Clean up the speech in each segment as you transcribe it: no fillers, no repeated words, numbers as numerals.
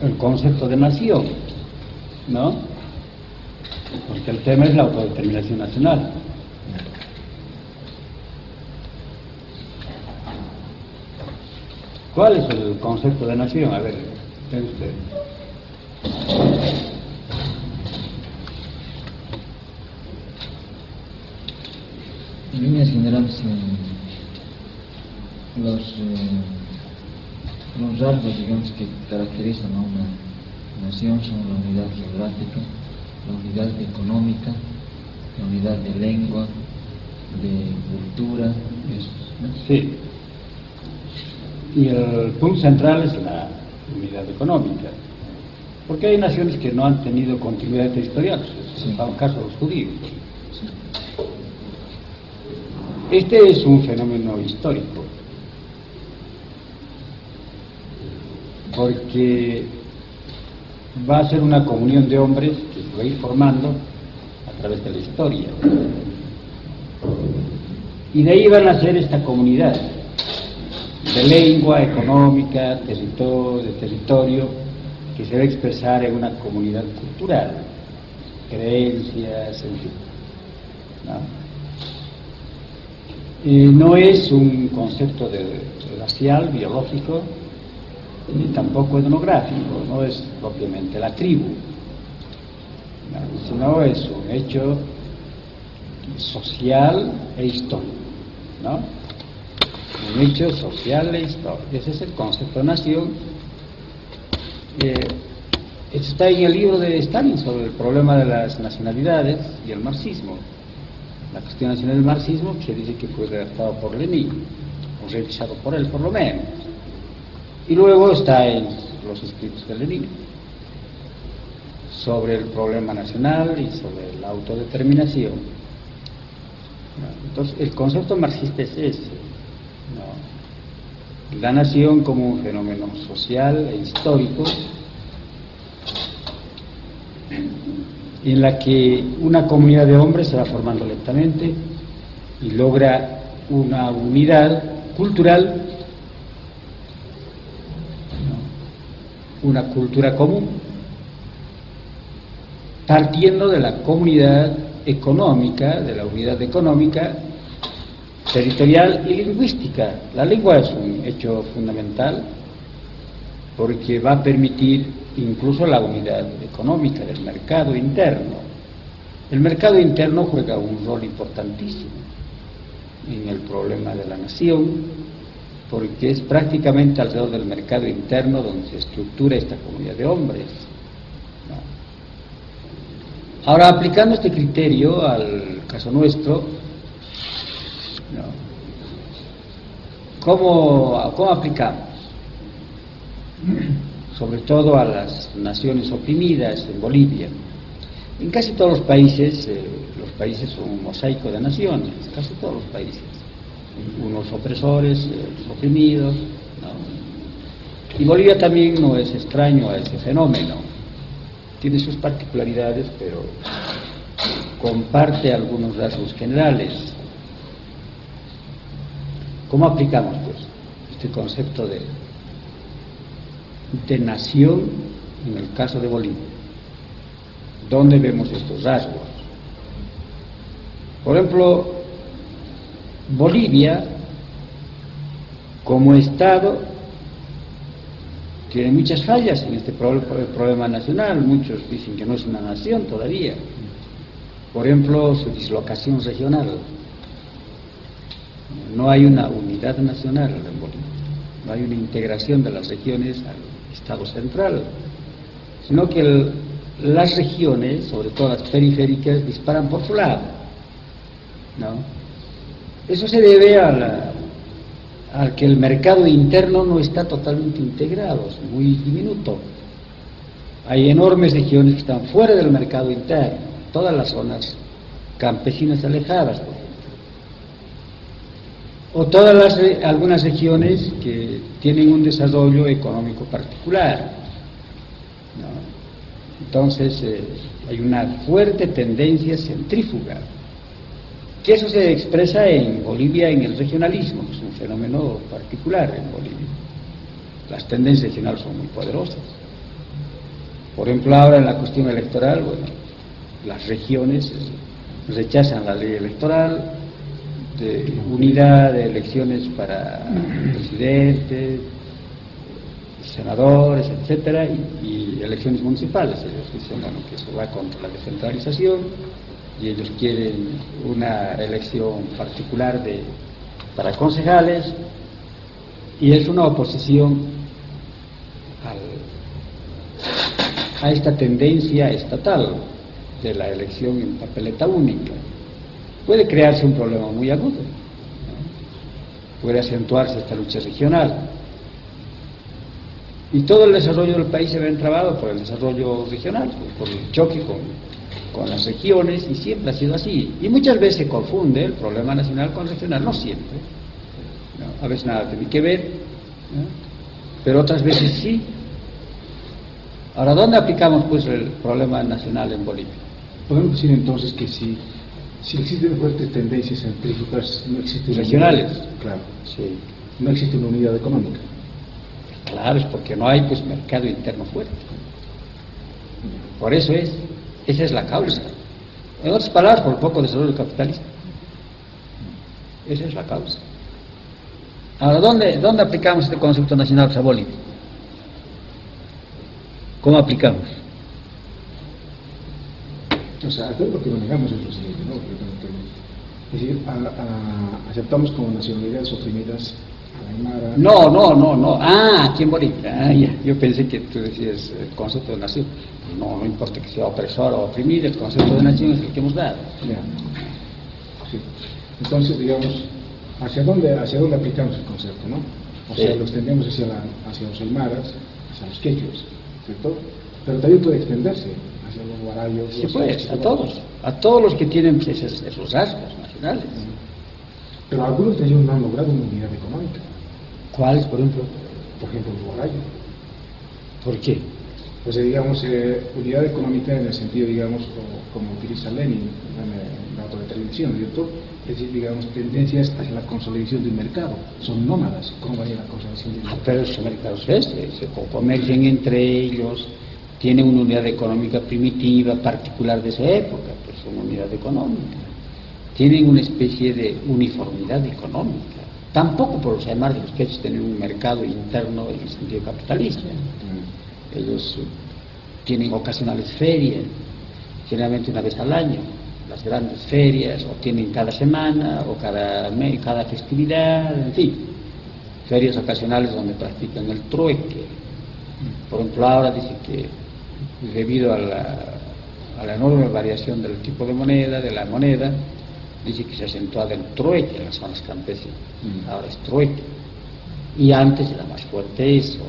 el concepto de nación, ¿no? Porque el tema es la autodeterminación nacional. ¿Cuál es el concepto de nación? A ver, ¿ven usted? En líneas generales, los rasgos, digamos, que caracterizan a una nación son la unidad geográfica, la unidad económica, la unidad de lengua, de cultura, eso, ¿no? Sí. Y el punto central es la unidad económica, porque hay naciones que no han tenido continuidad territorial, Sí. en el caso de los judíos. Sí. Este es un fenómeno histórico, porque va a ser una comunión de hombres que se va a ir formando a través de la historia, y de ahí van a ser esta comunidad de lengua, económica, territorio, que se va a expresar en una comunidad cultural, creencias, en fin, ¿no? No es un concepto racial, biológico, ni tampoco etnográfico, no es propiamente la tribu, ¿no? Sino es un hecho social e histórico, ¿no? Un hecho social e histórico. Ese es el concepto de nación. Esto está en el libro de Stalin sobre el problema de las nacionalidades y el marxismo. La cuestión nacional del marxismo, que se dice que fue redactado por Lenin, o revisado por él por lo menos. Y luego está en los escritos de Lenin sobre el problema nacional y sobre la autodeterminación. Entonces, el concepto marxista es ese, ¿no? La nación como un fenómeno social e histórico, en la que una comunidad de hombres se va formando lentamente y logra una unidad cultural, ¿no? Una cultura común, partiendo de la comunidad económica, de la unidad económica, territorial y lingüística. La lengua es un hecho fundamental porque va a permitir incluso la unidad económica del mercado interno. El mercado interno juega un rol importantísimo en el problema de la nación, porque es prácticamente alrededor del mercado interno donde se estructura esta comunidad de hombres, ¿no? Ahora, aplicando este criterio al caso nuestro, ¿no? ¿Cómo aplicamos? Sobre todo a las naciones oprimidas en Bolivia. En casi todos los países son un mosaico de naciones, casi todos los países. Unos opresores, otros oprimidos, ¿no? Y Bolivia también no es extraño a ese fenómeno. Tiene sus particularidades, pero comparte algunos rasgos generales. ¿Cómo aplicamos, pues, este concepto de nación en el caso de Bolivia? ¿Dónde vemos estos rasgos? Por ejemplo, Bolivia, como Estado, tiene muchas fallas en este problema nacional. Muchos dicen que no es una nación todavía. Por ejemplo, su dislocación regional. No hay una unidad nacional en Bolivia. No hay una integración de las regiones al Estado central, sino que las regiones, sobre todo las periféricas, disparan por su lado, ¿no? Eso se debe a que el mercado interno no está totalmente integrado, es muy diminuto. Hay enormes regiones que están fuera del mercado interno, todas las zonas campesinas alejadas, por ejemplo. O algunas regiones que tienen un desarrollo económico particular, ¿no? Entonces hay una fuerte tendencia centrífuga, que eso se expresa en Bolivia en el regionalismo, que es un fenómeno particular en Bolivia. las tendencias regionales son muy poderosas. Por ejemplo, ahora en la cuestión electoral, bueno, las regiones rechazan la ley electoral, de unidad de elecciones para presidentes, senadores, etcétera, y elecciones municipales. Ellos dicen, bueno, que eso va contra la descentralización y ellos quieren una elección particular para concejales, y es una oposición a esta tendencia estatal de la elección en papeleta única. Puede crearse un problema muy agudo, ¿no? Puede acentuarse esta lucha regional. Y todo el desarrollo del país se ve entrabado por el desarrollo regional, por el choque con las regiones, y siempre ha sido así. Y muchas veces se confunde el problema nacional con el regional, no siempre, ¿no? A veces nada tiene que ver, ¿no? Pero otras veces sí. Ahora, ¿dónde aplicamos pues el problema nacional en Bolivia? Podemos decir entonces que si existen fuertes tendencias centrífugas, no existe regionales. Claro. Sí. No existe una unidad económica. Claro, es porque no hay pues mercado interno fuerte. Por eso esa es la causa. En otras palabras, por el poco desarrollo capitalista. Esa es la causa. Ahora, ¿dónde aplicamos este concepto nacional a Bolivia? ¿Cómo aplicamos? O sea, lo que manejamos es lo siguiente, ¿no? Es decir, aceptamos como nacionalidades oprimidas a la Aymara. No. Aquí en Bolivia. Ya. Yo pensé que tú decías el concepto de nación. No importa que sea opresor o oprimida, el concepto de nación es el que hemos dado. Ya. Sí. Entonces, digamos, ¿hacia dónde aplicamos el concepto, no? O sea, lo extendemos hacia los aymaras, hacia los quechuas, ¿cierto? Pero también puede extenderse hacia los guarayos. Sí, pues, a todos los que tienen esos rasgos nacionales. Pero algunos de ellos no han logrado una unidad económica. ¿Cuáles, por ejemplo? Por ejemplo, los guarayos. ¿Por qué? Pues digamos, unidad económica en el sentido, digamos, como utiliza Lenin en la autodeterminación, ¿cierto? Es decir, digamos, tendencias hacia la consolidación del mercado. Son nómadas. ¿Cómo va a ir la consolidación del mercado? Pero ese mercado es se comercian entre ellos, tienen una unidad económica primitiva, particular de esa época, pues una unidad económica. Tienen una especie de uniformidad económica. Tampoco por los aymaras de los quechas tienen un mercado interno en el sentido capitalista. Ellos tienen ocasionales ferias, generalmente una vez al año, las grandes ferias, o tienen cada semana, o cada festividad, en fin, ferias ocasionales donde practican el trueque. Por ejemplo, ahora dice que debido a la enorme variación del tipo de moneda, dice que se ha acentuado el trueque en las zonas campesinas. Ahora es trueque. Y antes era más fuerte eso.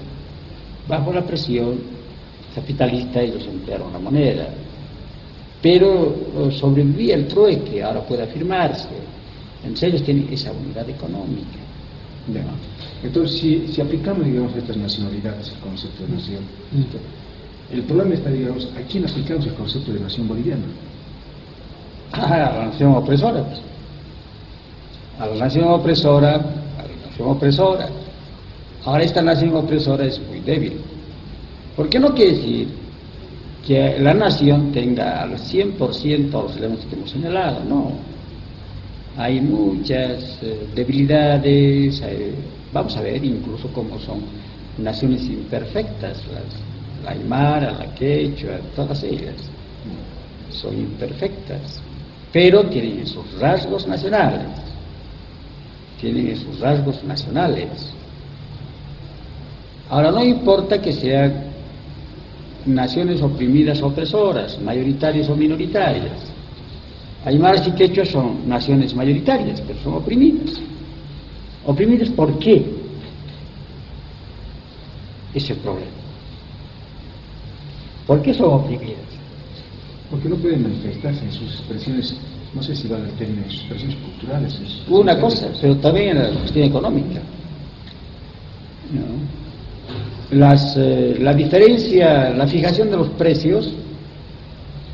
Bajo la presión capitalista ellos emplearon la moneda. Pero sobrevivía el trueque, ahora puede afirmarse. Entonces ellos tienen esa unidad económica. Bien. Entonces, si aplicamos, digamos, estas nacionalidades, el concepto de nación, el problema está, digamos, ¿a quién aplicamos el concepto de nación boliviana? A la nación opresora, pues. A la nación opresora. Ahora esta nación opresora es muy débil. ¿Por qué no quiere decir que la nación tenga al 100% los elementos que hemos señalado? No. Hay muchas debilidades. Vamos a ver incluso cómo son naciones imperfectas, la aymara, la quechua, todas ellas son imperfectas, pero tienen esos rasgos nacionales. Ahora, no importa que sean naciones oprimidas o opresoras, mayoritarias o minoritarias. Aymaras y quechuas son naciones mayoritarias, pero son oprimidas. ¿Oprimidas por qué? Ese es el problema. ¿Por qué son oprimidas? Porque no pueden manifestarse en sus expresiones, no sé si vale el término, en sus expresiones culturales. Una cosa, pero también en la cuestión económica. ¿No? La diferencia, la fijación de los precios,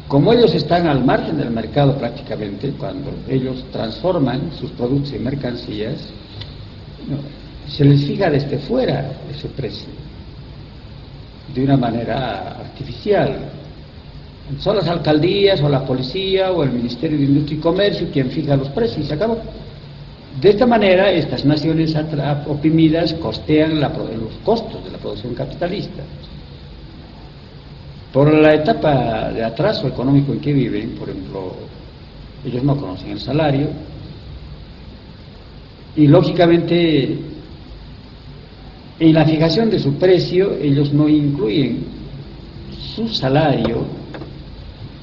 como ellos están al margen del mercado prácticamente, cuando ellos transforman sus productos en mercancías, ¿no? se les fija desde fuera ese precio, de una manera artificial. Son las alcaldías o la policía o el Ministerio de Industria y Comercio quien fija los precios y se acabó. De esta manera, estas naciones oprimidas costean los costos de la producción capitalista. Por la etapa de atraso económico en que viven, por ejemplo, ellos no conocen el salario y lógicamente en la fijación de su precio ellos no incluyen su salario,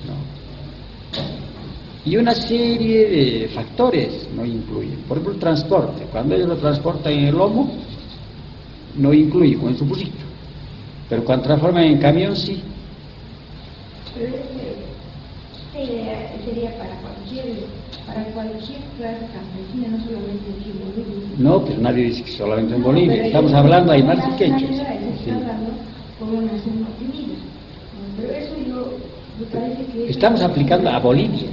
¿no? Y una serie de factores no incluyen. Por ejemplo, el transporte. Cuando ellos lo transportan en el lomo, no incluye con su busito. Pero cuando transforman en camión, sí. Pero esta idea sería para cualquier clase campesina, no solamente aquí en Bolivia. No, pero nadie dice que solamente en Bolivia. Estamos hablando de aymara y quechua. Sí. Hablando como una nación oprimida. Pero eso me parece que... Estamos aplicando a Bolivia.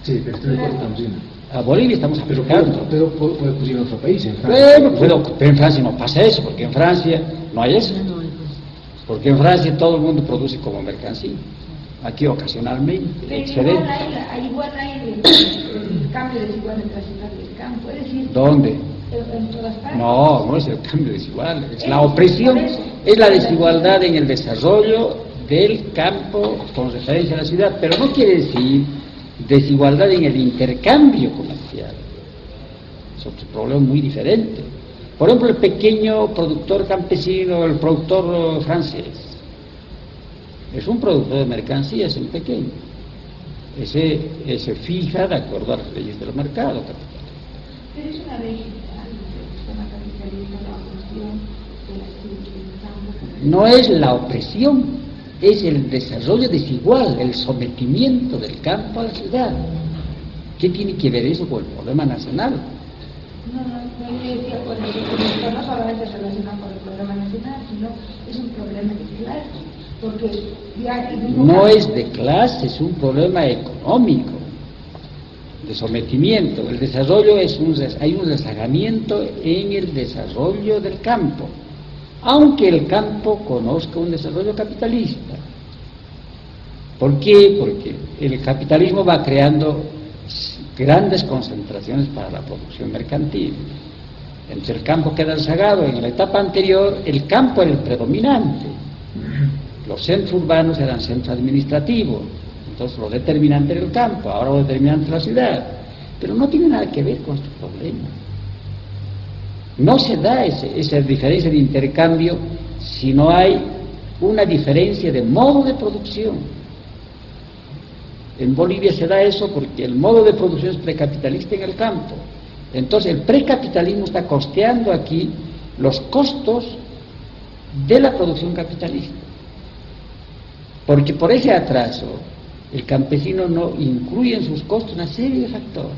Sí, pero estoy de acuerdo con Gina. A Bolivia estamos aplicando. Pero puede ocurrir en otro país, en Francia. Bueno, pero en Francia no pasa eso, porque en Francia no hay eso. Porque en Francia todo el mundo produce como mercancía. Aquí ocasionalmente, pero excedente. Igual hay el cambio desigual entre la ciudad y el campo. Es decir, ¿Dónde? en todas partes. No es el cambio desigual, es la opresión, es la desigualdad en el desarrollo del campo con referencia a la ciudad, pero no quiere decir desigualdad en el intercambio comercial. Es otro problema muy diferente. Por ejemplo, el pequeño productor campesino, el productor francés, es un productor de mercancías, el pequeño. Ese fija de acuerdo a las leyes del mercado capitalista. Pero es una ley general del sistema capitalista, la opresión del campo. No es la opresión, es el desarrollo desigual, el sometimiento del campo a la ciudad. ¿Qué tiene que ver eso con el problema nacional? No decía, no solamente relacionado con el problema nacional, sino es un problema de clase. Porque no es de clase, es un problema económico, de sometimiento. El desarrollo hay un rezagamiento en el desarrollo del campo, aunque el campo conozca un desarrollo capitalista. ¿Por qué? Porque el capitalismo va creando grandes concentraciones para la producción mercantil. Entonces el campo queda rezagado. En la etapa anterior el campo era el predominante. Los centros urbanos eran centros administrativos, entonces lo determinante era el campo, ahora lo determinante es la ciudad. Pero no tiene nada que ver con este problema. No se da esa diferencia de intercambio si no hay una diferencia de modo de producción. En Bolivia se da eso porque el modo de producción es precapitalista en el campo. Entonces el precapitalismo está costeando aquí los costos de la producción capitalista. Porque por ese atraso, el campesino no incluye en sus costos una serie de factores.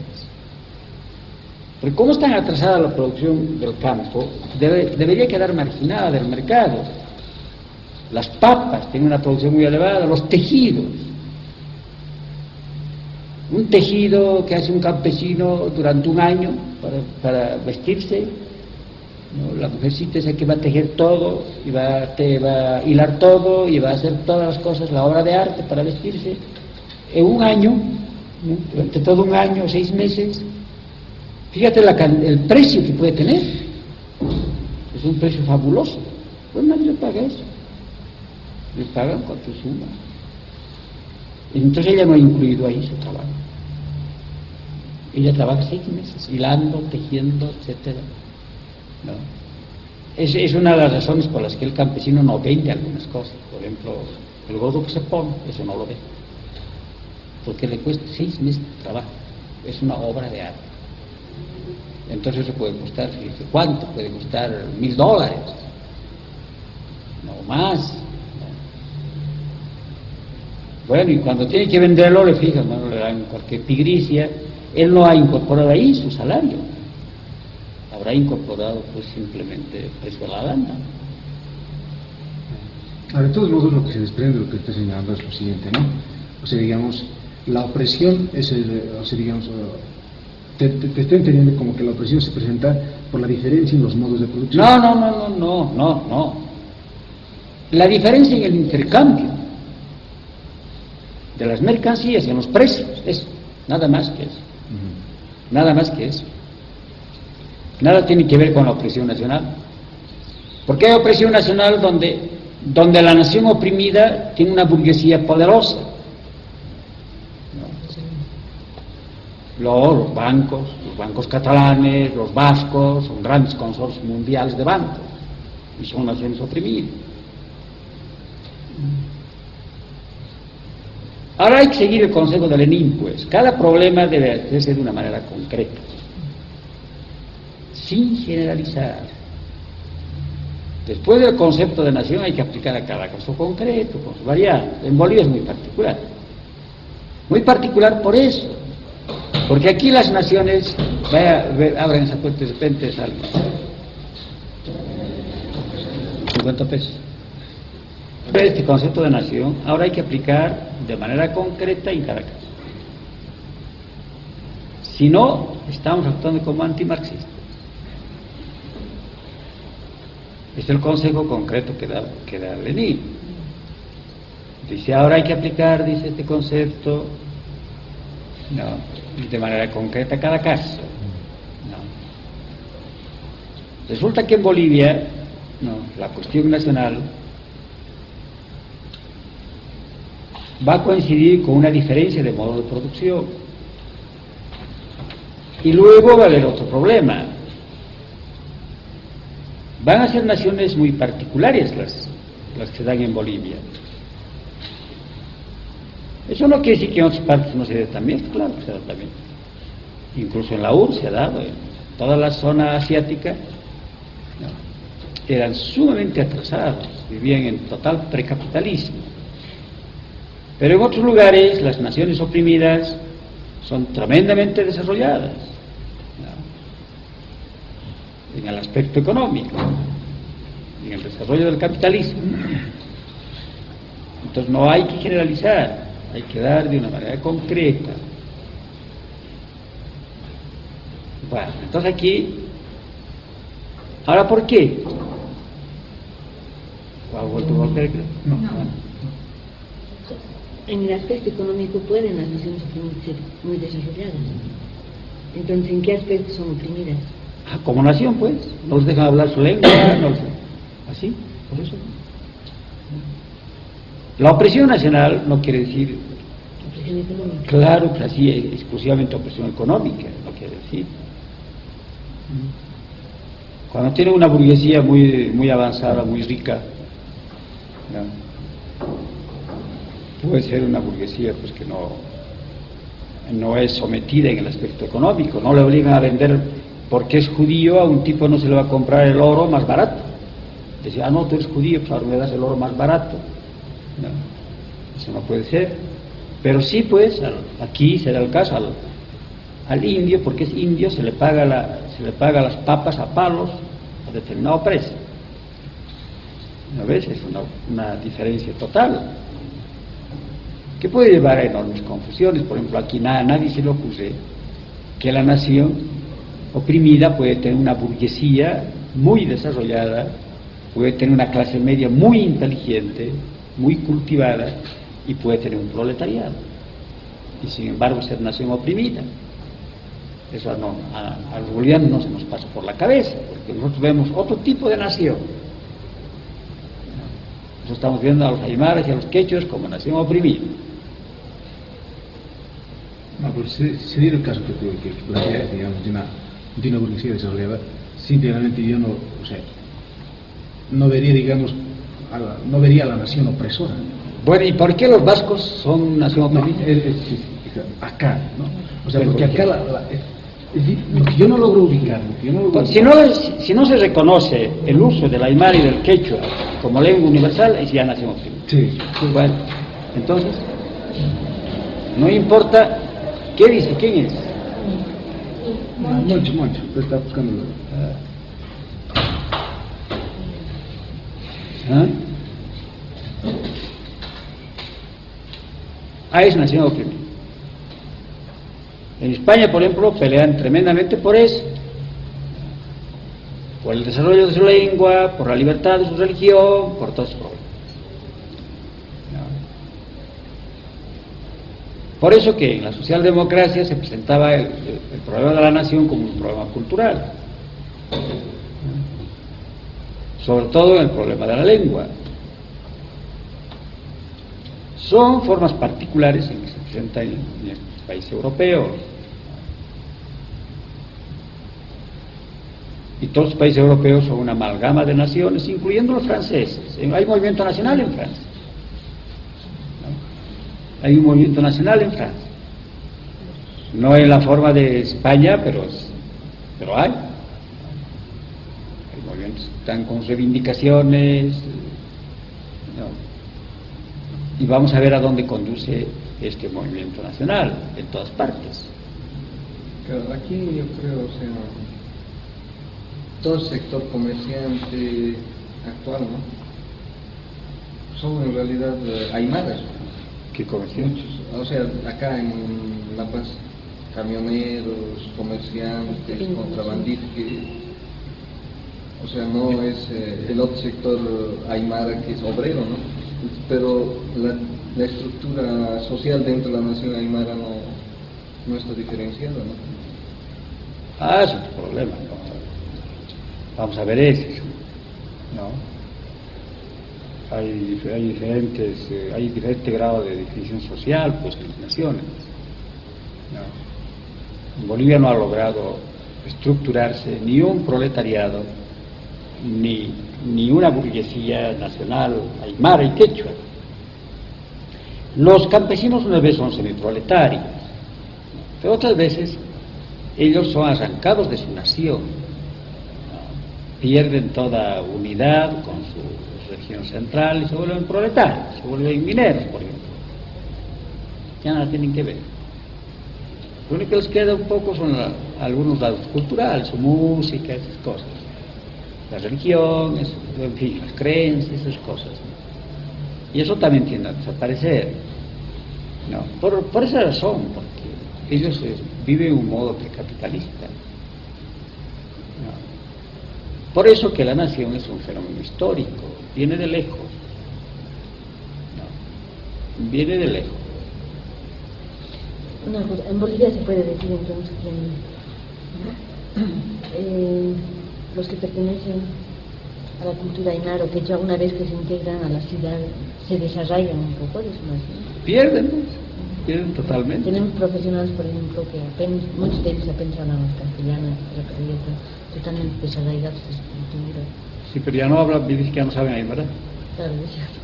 Porque como es tan atrasada la producción del campo, debería quedar marginada del mercado. Las papas tienen una producción muy elevada, los tejidos. Un tejido que hace un campesino durante un año para vestirse, ¿no? La mujercita esa que va a tejer todo y va a hilar todo y va a hacer todas las cosas, la obra de arte para vestirse en un año, ¿no? Durante todo un año, 6 meses. Fíjate el precio que puede tener, es un precio fabuloso. Pues nadie le paga eso, le pagan cualquier suma. Entonces ella no ha incluido ahí su trabajo. Ella trabaja 6 meses hilando, tejiendo, etcétera. ¿No? Es una de las razones por las que el campesino no vende algunas cosas. Por ejemplo, el gorro que se pone, eso no lo vende, porque le cuesta 6 meses de trabajo. Es una obra de arte. Entonces eso puede costar, fíjate, ¿cuánto? Puede costar $1000, no más. Bueno, y cuando tiene que venderlo, le fijan, ¿no? Le dan cualquier pigricia. Él no ha incorporado ahí su salario. Habrá incorporado pues simplemente el precio de la lana. Ahora, de todos modos, lo que se desprende de lo que está señalando es lo siguiente, ¿no? O sea, digamos, la opresión es te estoy entendiendo como que la opresión se presenta por la diferencia en los modos de producción. No. La diferencia en el intercambio de las mercancías y en los precios, eso, nada más que eso. Nada más que eso. Nada tiene que ver con la opresión nacional. Porque hay opresión nacional donde la nación oprimida tiene una burguesía poderosa. Los bancos catalanes, los vascos, son grandes consorcios mundiales de bancos y son naciones oprimidas. Ahora hay que seguir el consejo de Lenin, pues. Cada problema debe hacerse de una manera concreta, sin generalizar. Después del concepto de nación hay que aplicar a cada caso concreto, con su variante. En Bolivia es muy particular. Muy particular por eso. Porque aquí las naciones, abran esa puerta de repente, salen 50 pesos. Pero este concepto de nación ahora hay que aplicar de manera concreta en cada caso. Si no, estamos actuando como antimarxistas. Este es el consejo concreto que da Lenin. Dice, ahora hay que aplicar, dice este concepto, de manera concreta a cada caso. Resulta que en Bolivia, la cuestión nacional va a coincidir con una diferencia de modo de producción. Y luego va a haber otro problema. Van a ser naciones muy particulares las que se dan en Bolivia. Eso no quiere decir que en otras partes no se dé también, claro que se da también. Incluso en la URSS se ha dado, en toda la zona asiática, eran sumamente atrasados, vivían en total precapitalismo. Pero en otros lugares las naciones oprimidas son tremendamente desarrolladas, en el aspecto económico, en el desarrollo del capitalismo. Entonces no hay que generalizar, hay que dar de una manera concreta. Bueno, entonces aquí, ¿ahora por qué? ¿Ha vuelto a volver? No. Bueno. En el aspecto económico pueden las naciones oprimidas ser muy desarrolladas. Entonces, ¿en qué aspecto son oprimidas? Como nación, pues, no les dejan hablar su lengua, así, por eso. La opresión nacional no quiere decir, Opresión económica. claro que así, exclusivamente opresión económica, no quiere decir. Cuando tiene una burguesía muy avanzada, muy rica, puede ser una burguesía pues que no es sometida en el aspecto económico, no le obligan a vender. Porque es judío, a un tipo no se le va a comprar el oro más barato. Decía, no, tú eres judío, pues ahora me das el oro más barato. No, eso no puede ser. Pero sí, pues, aquí se da el caso al indio, porque es indio, se le paga las papas a palos a determinado precio. ¿No ves? Es una diferencia total, que puede llevar a enormes confusiones. Por ejemplo, aquí nadie se le ocurre que la nación oprimida puede tener una burguesía muy desarrollada, puede tener una clase media muy inteligente, muy cultivada, y puede tener un proletariado, y sin embargo ser nación oprimida. Eso a los bolivianos no se nos pasa por la cabeza, porque nosotros vemos otro tipo de nación. Nosotros estamos viendo a los aymaras y a los quechuas como nación oprimida. No, pero se diera el caso que planteas, digamos, de una burguesía desarrollada, simplemente yo no vería, digamos, no vería a la nación opresora. Bueno, ¿y por qué los vascos son nación oprimida? Acá, ¿no? O sea, porque acá lo que yo no logro ubicar, Si no se reconoce el uso del aymara y del quechua como lengua universal, es ya nación oprimida. Sí. Bueno, entonces, no importa qué dice, quién es. Moncho, usted está buscando. Es nación oprimida. En España, por ejemplo, pelean tremendamente por eso, por el desarrollo de su lengua, por la libertad de su religión, por todo eso. Por eso que en la socialdemocracia se presentaba el problema de la nación como un problema cultural, sobre todo el problema de la lengua. Son formas particulares en que se presentan en estos países europeos. Y todos los países europeos son una amalgama de naciones, incluyendo los franceses. Hay movimiento nacional en Francia. Hay un movimiento nacional en Francia. No en la forma de España, pero hay. Hay movimientos que están con reivindicaciones. Y vamos a ver a dónde conduce este movimiento nacional, en todas partes. Claro, aquí yo creo, o sea, todo el sector comerciante actual, ¿no? Son en realidad aymaras. ¿Qué comerciantes? Muchos, o sea, acá en La Paz, camioneros, comerciantes, contrabandistas, o sea, no es el otro sector aymara que es obrero, ¿no? Pero la estructura social dentro de la nación aymara no está diferenciada, ¿no? Ah, es otro problema, ¿no? Vamos a ver ese, ¿no? Hay diferente grado de definición social, pues, en las naciones, ¿no? En Bolivia no ha logrado estructurarse ni un proletariado, ni una burguesía nacional aymara y quechua. Los campesinos unas veces son semiproletarios, pero otras veces ellos son arrancados de su nación, ¿no? Pierden toda unidad con su región central y se vuelven proletarios, se vuelven mineros, por ejemplo. Ya nada tienen que ver. Lo único que les queda un poco son algunos lados culturales, su música, esas cosas. La religión, en fin, las creencias, esas cosas, ¿no? Y eso también tiende a desaparecer, ¿no? Por esa razón, porque ellos viven un modo precapitalista, ¿no? Por eso que la nación es un fenómeno histórico, viene de lejos, ¿no? Viene de lejos. Una cosa, en Bolivia se puede decir entonces que los que pertenecen a la cultura aymara o quechua, una vez que se integran a la ciudad, se desarraigan un poco de su nación. Pierden totalmente. Tenemos profesionales, por ejemplo, que apenas, muchos de ellos apenas hablan castellano, totalmente desarraigados de su cultura. Sí, pero ya no hablan, dices que ya no saben aymara. Claro, es cierto.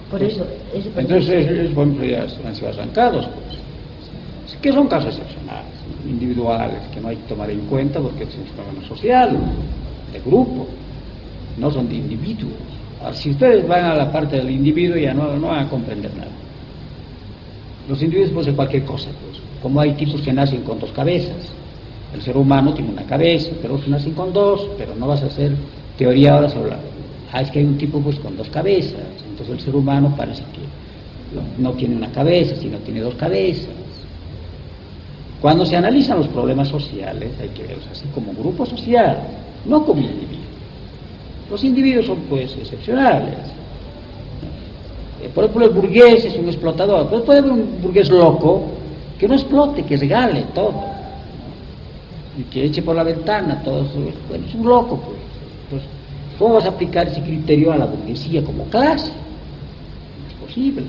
Por eso, entonces ellos, por ejemplo, ya han sido arrancados, pues. Que son casos excepcionales, individuales, que no hay que tomar en cuenta porque es un fenómeno social, de grupo, no son de individuos. Ahora, si ustedes van a la parte del individuo ya no van a comprender nada. Los individuos pueden ser cualquier cosa, pues. Como hay tipos que nacen con dos cabezas, el ser humano tiene una cabeza, pero otros nacen con dos, pero no vas a hacer teoría ahora sobre es que hay un tipo pues con dos cabezas, entonces el ser humano parece que no tiene una cabeza, sino tiene dos cabezas. Cuando se analizan los problemas sociales, hay que verlos así como grupo social, no como individuo. Los individuos son pues excepcionales. Por ejemplo, el burgués es un explotador, pero puede haber un burgués loco que no explote, que regale todo, y que eche por la ventana todo eso. Bueno, es un loco, pues. Entonces, ¿cómo vas a aplicar ese criterio a la burguesía como clase? No es posible.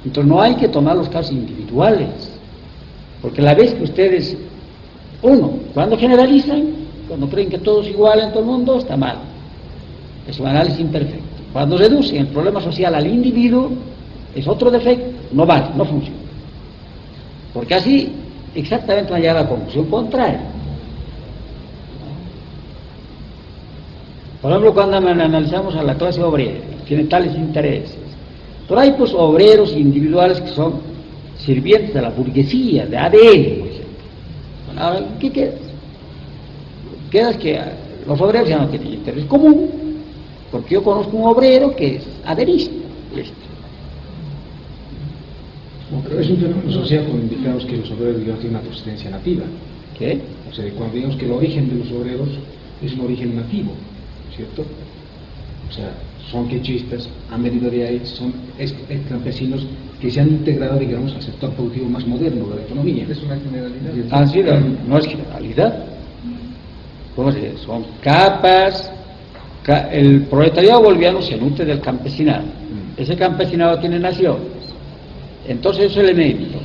Entonces no hay que tomar los casos individuales, porque la vez que ustedes, cuando generalizan, cuando creen que todo es igual en todo el mundo, está mal, es un análisis imperfecto. Cuando reducen el problema social al individuo, es otro defecto, no vale, no funciona, porque así exactamente van a llegar a la conclusión contraria. Por ejemplo, cuando analizamos a la clase obrera, tiene tales intereses. Pero hay pues obreros individuales que son sirvientes de la burguesía, de ADN, por ejemplo. Bueno, ahora, ¿qué quedas? Quedas que los obreros ya no tienen interés común, porque yo conozco un obrero que es aderista. Pero es un fenómeno social cuando indicamos que los obreros, digamos, tienen una procedencia nativa. ¿Qué? O sea, cuando digamos que el origen de los obreros es un origen nativo, ¿cierto? O sea, son quechistas, han venido de ahí, son campesinos que se han integrado, digamos, al sector productivo más moderno de la economía. Es una generalidad. Ah, sí, no es generalidad. ¿Cómo se dice? Son capas. El proletariado boliviano se nutre del campesinado. Ese campesinado tiene naciones. Entonces esos elementos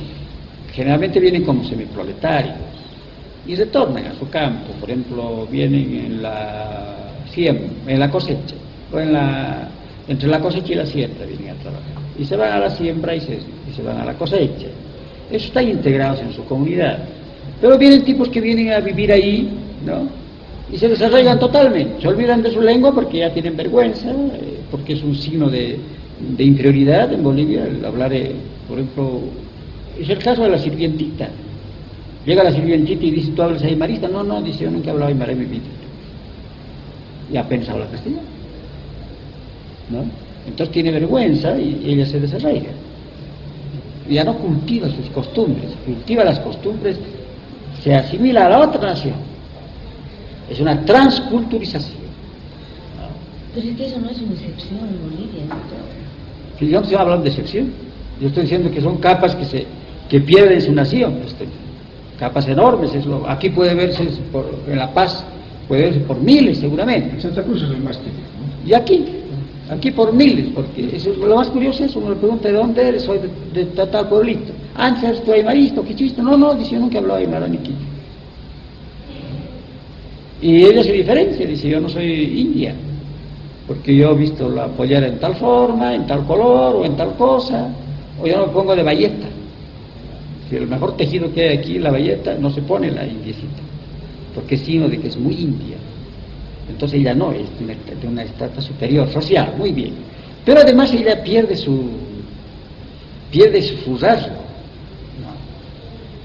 generalmente vienen como semiproletarios y retornan a su campo. Por ejemplo, vienen en la cosecha, o entre la cosecha y la siembra vienen a trabajar. Y se van a la siembra y se van a la cosecha. Eso están integrados en su comunidad. Pero vienen tipos que vienen a vivir ahí, ¿no? Y se desarrollan totalmente, se olvidan de su lengua porque ya tienen vergüenza, porque es un signo de inferioridad en Bolivia, el hablar, por ejemplo, es el caso de la sirvientita. Llega la sirvientita y dice, ¿tú hablas aymarista? No, dice, yo nunca he hablado aymara en mi vida. Y apenas habla castellano, ¿no? Entonces tiene vergüenza y ella se desarraiga. Ya no cultiva sus costumbres, cultiva las costumbres, se asimila a la otra nación. Es una transculturización. Pero es que eso no es una excepción en Bolivia, ¿no? Si yo no estoy hablando de excepción, yo estoy diciendo que son capas que pierden su nación, capas enormes. Aquí puede verse en La Paz, puede verse por miles seguramente. En Santa Cruz es el más típico, ¿no? Y aquí por miles, porque eso es lo más curioso. Es uno le pregunta, ¿de dónde eres? Soy de tal pueblito. Antes tú aymarista, quichuista. No, dice, yo nunca he hablado aymara ni quichu. Y ella se diferencia, dice, yo no soy india, porque yo he visto la pollera en tal forma, en tal color, o en tal cosa, o yo no me pongo de bayeta. Si el mejor tejido que hay aquí, la bayeta, no se pone la indiecita, porque es signo de que es muy india. Entonces ella no, es de una estrata superior, social, muy bien. Pero además ella pierde su rasgo.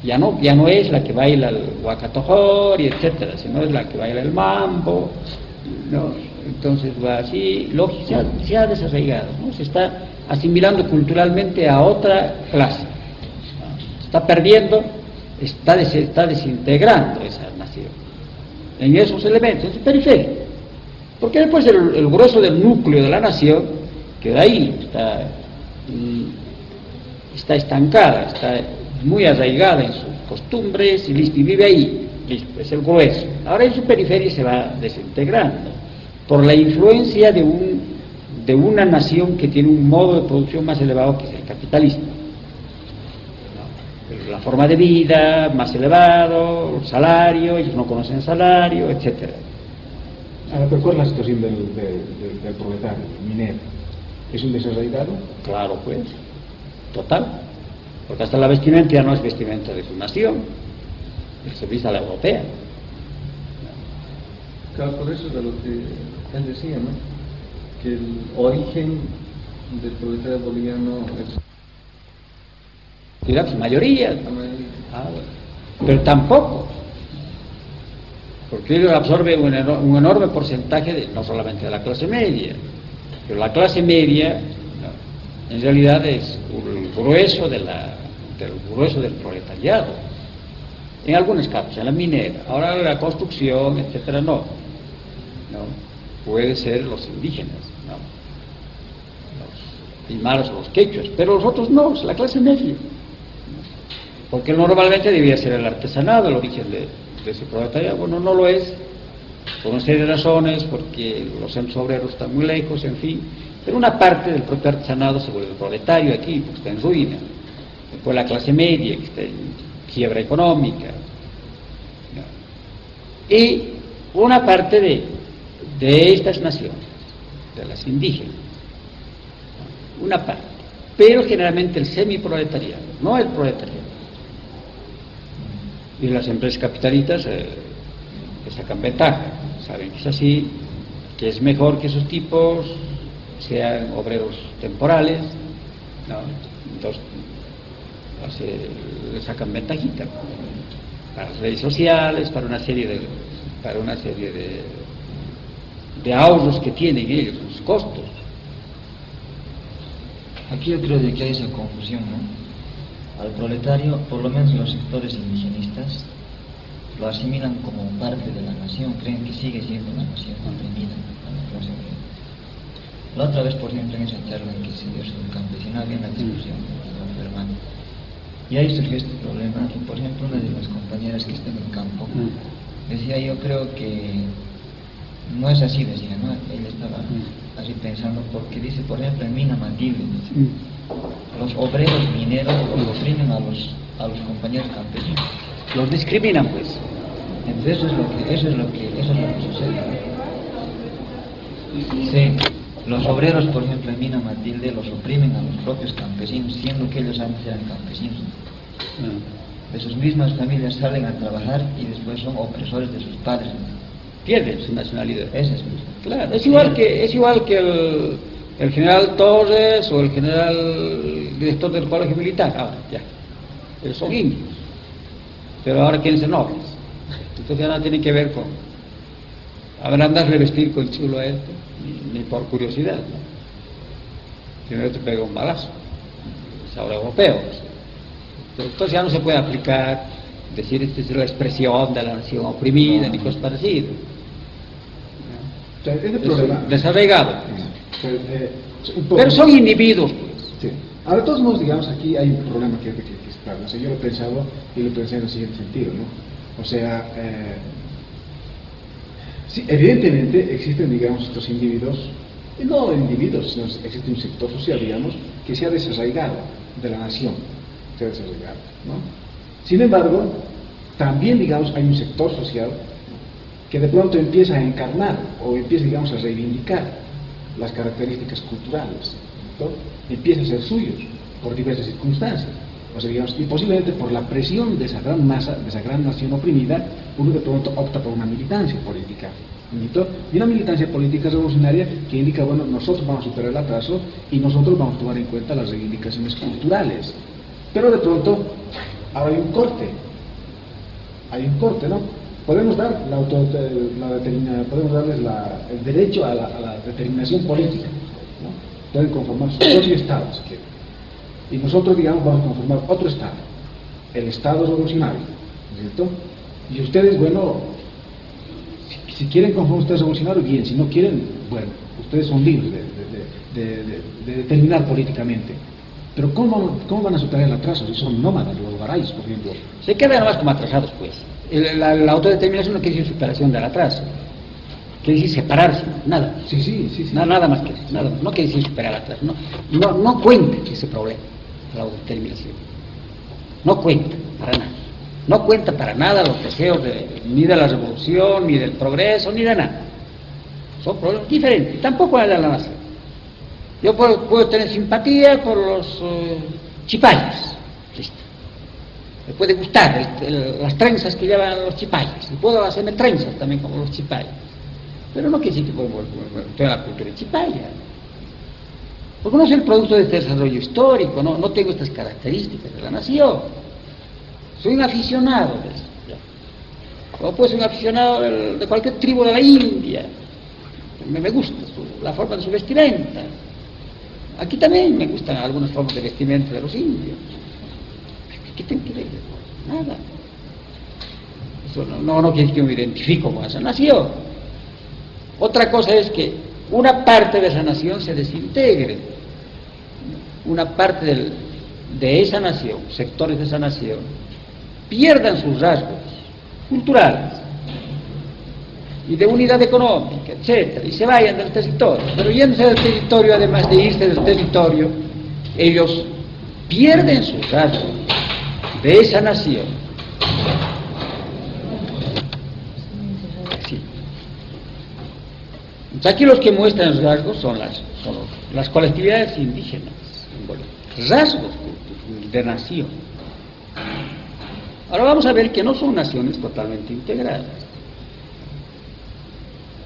Ya no es la que baila el huacatojori, etcétera, sino es la que baila el mambo, ¿no? Entonces va así, se ha desarraigado, ¿no? Se está asimilando culturalmente a otra clase, ¿no? Está perdiendo, está desintegrando esa nación en esos elementos, en su periferia, porque después el grueso del núcleo de la nación queda ahí, está estancada, está muy arraigada en sus costumbres y listo, y vive ahí, listo, es el grueso. Ahora en su periferia se va desintegrando por la influencia de una nación que tiene un modo de producción más elevado que es el capitalismo, ¿no? La forma de vida más elevado, el salario, ellos no conocen salario, etcétera. Ahora, pero ¿cuál es la situación del proletario, minero? ¿Es un desarraigado? Claro, pues, total. Porque hasta la vestimenta ya no es vestimenta de su nación, se viste a la europea. Claro, por eso de lo que él decía, ¿no? Que el origen del proletario boliviano es Digamos, mayoría. la mayoría. Pero tampoco, porque ellos absorben un enorme porcentaje, no solamente de la clase media, pero la clase media, ¿no? En realidad es el grueso del grueso del proletariado, en algunos casos, en la minera. Ahora la construcción, etcétera, no, puede ser los indígenas, ¿no? Los aymaras o los quechuas, pero los otros no, es la clase media, porque normalmente debía ser el artesanado el origen de ese proletariado. Bueno, no lo es, por una serie de razones, porque los centros obreros están muy lejos, en fin, pero una parte del propio artesanado se vuelve proletario aquí, porque está en ruina. Después la clase media, que está en quiebra económica, ¿no? Y una parte de estas naciones, de las indígenas, ¿no? Una parte, pero generalmente el semiproletariado, no el proletariado. Y las empresas capitalistas sacan ventaja, saben que es así, que es mejor que esos tipos sean obreros temporales, ¿no? Entonces le sacan ventajita para las redes sociales, para una serie de ahorros que tienen ellos, sus costos. Aquí yo creo de que hay esa confusión, ¿no? al proletario, por lo menos los sectores indigenistas, lo asimilan como parte de la nación, creen que sigue siendo una nación oprimida a la clase obrera. La otra vez, por ejemplo, en esa charla que se dio sobre el campesinado, había una discusión con don Fernando. Y ahí surgió este problema, y por ejemplo, una de las compañeras que está en el campo decía: yo creo que no es así, decía, ¿no? Ella estaba así pensando, porque dice, por ejemplo, en Mina Matilde, dice, los obreros mineros los oprimen a los compañeros campesinos. Los discriminan, pues. Entonces eso es lo que sucede. Sí, los obreros, por ejemplo, en Mina Matilde, los oprimen a los propios campesinos, siendo que ellos antes eran campesinos. De sus mismas familias salen a trabajar y después son opresores de sus padres. Pierden su nacionalidad. Ese es Claro, es igual que el general Torres o el general director del colegio militar. Ahora, ya. Ellos son indios. Pero ahora quieren ser nobles. Entonces ya nada tiene que ver con agrandarle vestir con chulo a este, ni por curiosidad, ¿no? Primero te pega un balazo. Es ahora europeo. Entonces ya no se puede aplicar, decir esta es la expresión de la nación oprimida, ni cosas parecidas. O sea, ese problema... Desarraigado. Pero son individuos, pues. Sí. Ahora, de todos modos, digamos, aquí hay un problema que está. O sea, yo lo he pensado y lo pensé en el siguiente sentido, ¿no? O sea, sí, evidentemente existen, digamos, estos individuos, y no individuos, sino existe un sector social, digamos, que se ha desarraigado de la nación, se ha desarraigado, ¿no? Sin embargo, también, digamos, hay un sector social que de pronto empieza a encarnar o empieza, digamos, a reivindicar las características culturales, ¿no? Empieza a ser suyos por diversas circunstancias. O sea, digamos, y posiblemente por la presión de esa gran masa, de esa gran nación oprimida, uno de pronto opta por una militancia política. ¿No? Y una militancia política revolucionaria que indica, bueno, nosotros vamos a superar el atraso y nosotros vamos a tomar en cuenta las reivindicaciones culturales. Pero de pronto, ahora hay un corte, ¿no? Podemos dar podemos darles el derecho a la determinación política, ¿no? Pueden conformar su propio Estado, si quieren. Y nosotros, digamos, vamos a conformar otro Estado, el Estado revolucionario, ¿cierto? Y ustedes, bueno, si quieren conformar ustedes revolucionario, bien, si no quieren, bueno, ustedes son libres de determinar políticamente. Pero ¿cómo van a superar el atraso si son nómadas, los garais, por ejemplo? Se quedan nomás como atrasados, pues. La autodeterminación no quiere decir superación del atraso, quiere decir separarse, nada. Sí. Nada más que eso, nada más. No quiere decir superar el atraso, no cuenta ese problema, la autodeterminación. No cuenta para nada. No cuenta para nada los deseos ni de la revolución, ni del progreso, ni de nada. Son problemas diferentes, tampoco la de la nación. Yo puedo tener simpatía por los chipayas, listo. Me puede gustar las trenzas que llevan los chipayas, y puedo hacerme trenzas también como los chipayas. Pero no quiere decir que puedo toda la cultura chipaya. Porque no soy el producto de este desarrollo histórico, no tengo estas características de la nación. Soy un aficionado de eso. O puedo ser un aficionado de cualquier tribu de la India. Me gusta la forma de su vestimenta. Aquí también me gustan algunas formas de vestimenta de los indios. ¿Qué tengo que ver? Nada. Eso no quiere decir que me identifico con esa nación. Otra cosa es que una parte de esa nación se desintegre. Una parte de esa nación, sectores de esa nación, pierdan sus rasgos culturales y de unidad económica, etcétera, y se vayan del territorio. Pero yéndose del territorio, además de irse del territorio, ellos pierden sus rasgos de esa nación. Sí. Entonces, aquí los que muestran rasgos son las colectividades indígenas en Bolivia. Rasgos de nación. Ahora vamos a ver que no son naciones totalmente integradas,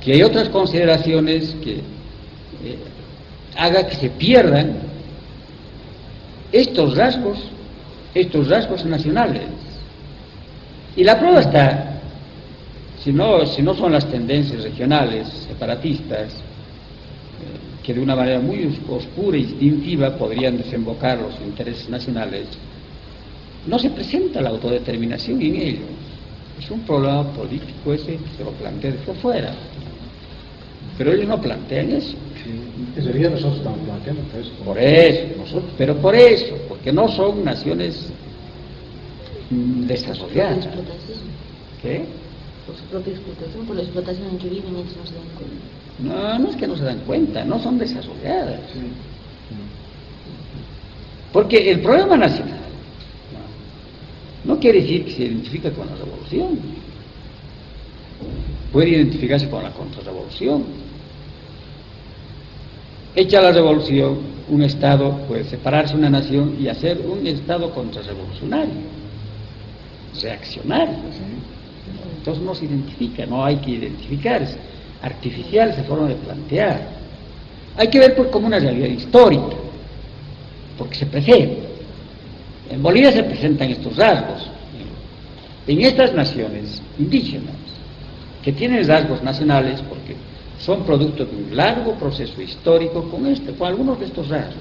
que hay otras consideraciones que haga que se pierdan estos rasgos nacionales. Y la prueba está, si no son las tendencias regionales, separatistas, que de una manera muy oscura y instintiva podrían desembocar los intereses nacionales, no se presenta la autodeterminación en ello. Es un problema político ese que se lo plantea desde afuera. Pero ellos no plantean eso. Sí, en realidad nosotros estamos planteando eso. Por eso, Nosotros. pero por eso, porque no son naciones Por desarrolladas. explotación, ¿Qué? por su propia explotación, por la explotación en que viven, ellos no se dan cuenta. No, no es que no se dan cuenta, no son desarrolladas. Sí. Porque el problema nacional no quiere decir que se identifica con la revolución. Puede identificarse con la contrarrevolución. Hecha la revolución, un Estado puede separarse de una nación y hacer un Estado contrarrevolucionario, reaccionario. Entonces no se identifica, no hay que identificarse. Artificial esa forma de plantear. Hay que ver como una realidad histórica, porque se presenta. En Bolivia se presentan estos rasgos. En estas naciones indígenas, que tienen rasgos nacionales porque son producto de un largo proceso histórico con algunos de estos rasgos.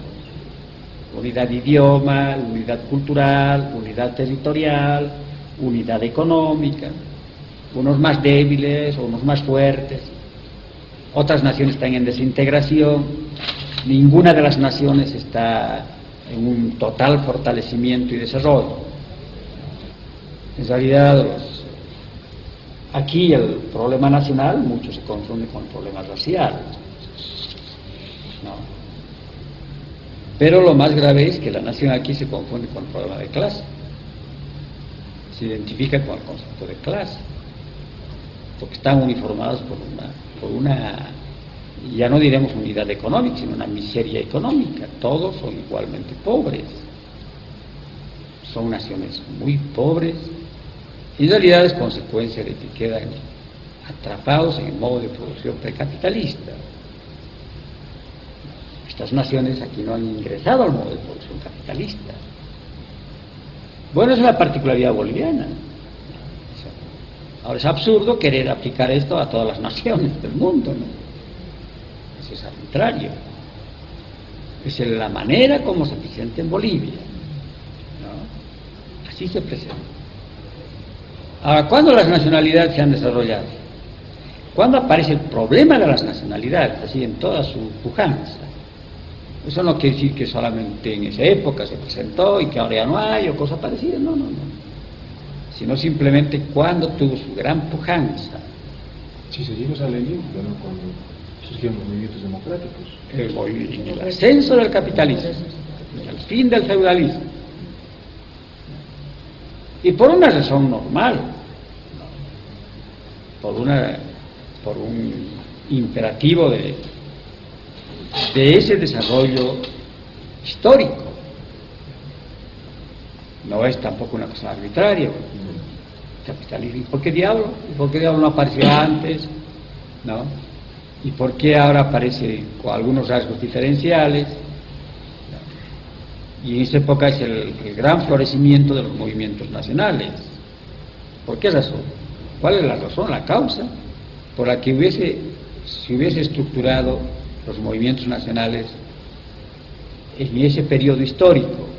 Unidad de idioma, unidad cultural, unidad territorial, unidad económica, unos más débiles, unos más fuertes. Otras naciones están en desintegración, ninguna de las naciones está en un total fortalecimiento y desarrollo. En realidad, aquí el problema nacional mucho se confunde con el problema racial, ¿no? Pero lo más grave es que la nación aquí se confunde con el problema de clase, se identifica con el concepto de clase, porque están uniformados por una, ya no diremos unidad económica, sino una miseria económica. Todos son igualmente pobres, son naciones muy pobres, y en realidad es consecuencia de que quedan atrapados en el modo de producción precapitalista. Estas naciones aquí no han ingresado al modo de producción capitalista. Bueno, es una particularidad boliviana. Ahora es absurdo querer aplicar esto a todas las naciones del mundo, ¿no? Eso es arbitrario. Es la manera como se presenta en Bolivia, ¿no? Así se presenta. Ahora, ¿cuándo las nacionalidades se han desarrollado? ¿Cuándo aparece el problema de las nacionalidades, así en toda su pujanza? Eso no quiere decir que solamente en esa época se presentó y que ahora ya no hay o cosas parecidas, no. Sino simplemente cuando tuvo su gran pujanza. Si seguimos a Lenin, bueno, cuando surgieron los movimientos democráticos. En el ascenso del capitalismo, el fin del feudalismo. Y por una razón normal, por un imperativo de ese desarrollo histórico. No es tampoco una cosa arbitraria. Capitalismo. ¿Por qué diablo? ¿Por qué diablo no apareció antes? ¿No? ¿Y por qué ahora aparece con algunos rasgos diferenciales? Y en esa época es el gran florecimiento de los movimientos nacionales. ¿Por qué razón? ¿Cuál es la razón, la causa por la que se hubiese estructurado los movimientos nacionales en ese periodo histórico?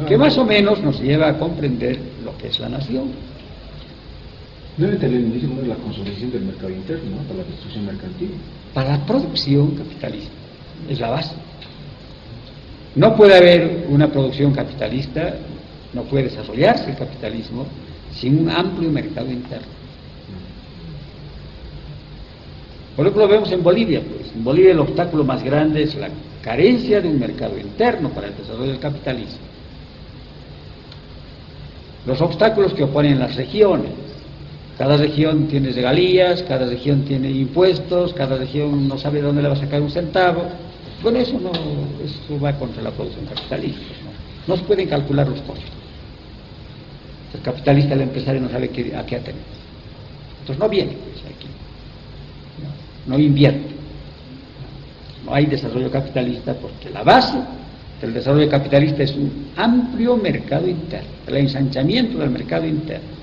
Que más o menos nos lleva a comprender lo que es la nación. No es el leninismo, es la consolidación del mercado interno, ¿no? Para la destrucción mercantil. Para la producción capitalista, es la base. No puede haber una producción capitalista, no puede desarrollarse el capitalismo sin un amplio mercado interno. Por ejemplo, lo vemos en Bolivia, pues. En Bolivia el obstáculo más grande es la carencia de un mercado interno para el desarrollo del capitalismo. Los obstáculos que oponen las regiones. Cada región tiene regalías, cada región tiene impuestos, cada región no sabe dónde le va a sacar un centavo. Bueno, eso va contra la producción capitalista, ¿no? No se pueden calcular los costos. El capitalista, el empresario, no sabe a qué atender. Entonces no viene pues, aquí. No invierte. No hay desarrollo capitalista porque la base del desarrollo capitalista es un amplio mercado interno, el ensanchamiento del mercado interno.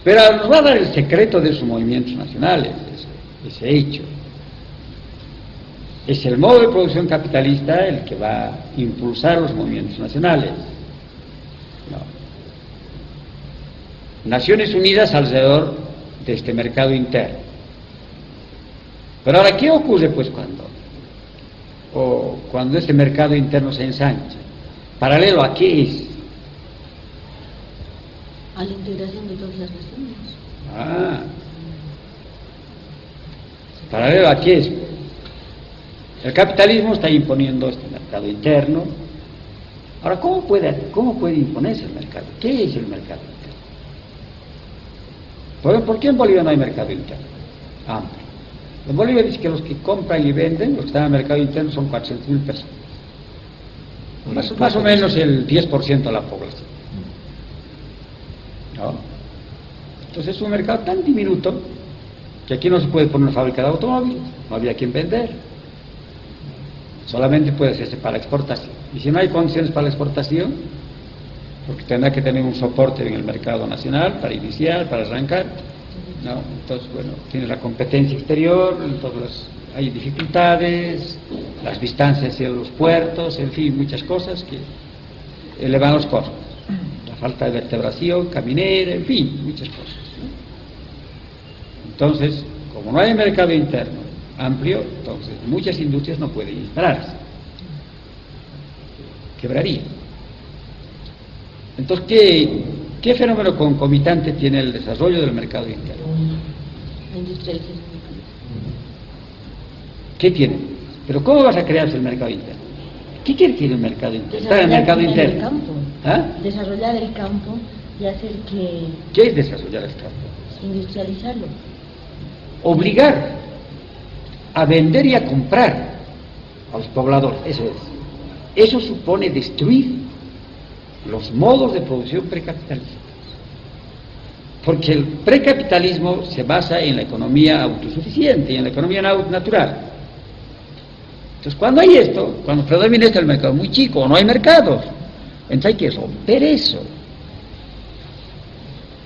Pero nos va a dar el secreto de sus movimientos nacionales, ese hecho. Es el modo de producción capitalista el que va a impulsar los movimientos nacionales. No. Naciones Unidas alrededor de este mercado interno. Pero ahora, ¿qué ocurre pues cuando este mercado interno se ensancha? ¿Paralelo a qué es? A la integración de todas las naciones. ¿Paralelo a qué es? El capitalismo está imponiendo este mercado interno. Ahora, ¿cómo puede imponerse el mercado? ¿Qué es el mercado interno? ¿Por qué en Bolivia no hay mercado interno amplio? En Bolivia dice que los que compran y venden, los que están en el mercado interno, son 400.000 personas. Más o menos el 10% de la población. ¿No? Entonces es un mercado tan diminuto que aquí no se puede poner una fábrica de automóviles, no había quien vender. Solamente puede hacerse para la exportación. Y si no hay condiciones para la exportación, porque tendrá que tener un soporte en el mercado nacional para iniciar, para arrancar, ¿no? Entonces, bueno, tiene la competencia exterior, entonces hay dificultades, las distancias hacia los puertos, en fin, muchas cosas que elevan los costos. La falta de vertebración caminera, en fin, muchas cosas, ¿no? Entonces, como no hay mercado interno amplio, entonces muchas industrias no pueden instalarse, quebrarían. Entonces, ¿qué fenómeno concomitante tiene el desarrollo del mercado interno? La industrialización. ¿Qué tiene? Pero ¿cómo vas a crearse el mercado interno? ¿Qué quiere decir el mercado interno? Está en el mercado interno. El campo. ¿Ah? Desarrollar el campo y hacer que... ¿Qué es desarrollar el campo? Industrializarlo. Obligar a vender y a comprar a los pobladores, eso es. Eso supone destruir los modos de producción precapitalistas. Porque el precapitalismo se basa en la economía autosuficiente y en la economía natural. Entonces, cuando hay esto, cuando predomina el mercado muy chico o no hay mercados, entonces hay que romper eso.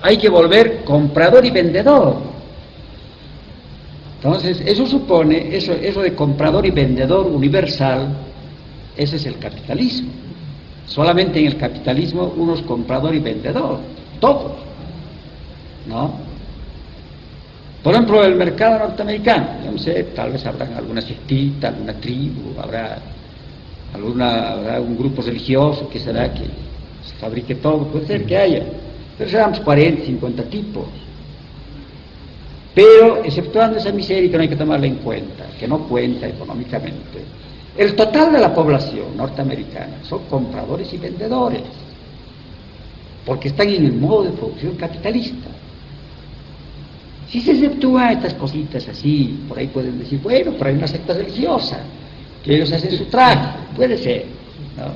Hay que volver comprador y vendedor. Entonces, eso supone, eso de comprador y vendedor universal, ese es el capitalismo. Solamente en el capitalismo uno es comprador y vendedor, todos, ¿no? Por ejemplo, el mercado norteamericano, yo no sé, tal vez habrá alguna sectita, alguna tribu, habrá un grupo religioso que será que se fabrique todo, puede ser que haya, pero serán 40, 50 tipos. Pero, exceptuando esa miseria que no hay que tomarla en cuenta, que no cuenta económicamente, el total de la población norteamericana son compradores y vendedores, porque están en el modo de producción capitalista. Si se exceptúan estas cositas así, por ahí pueden decir, bueno, pero hay una secta religiosa, que ellos hacen su traje, puede ser, ¿no?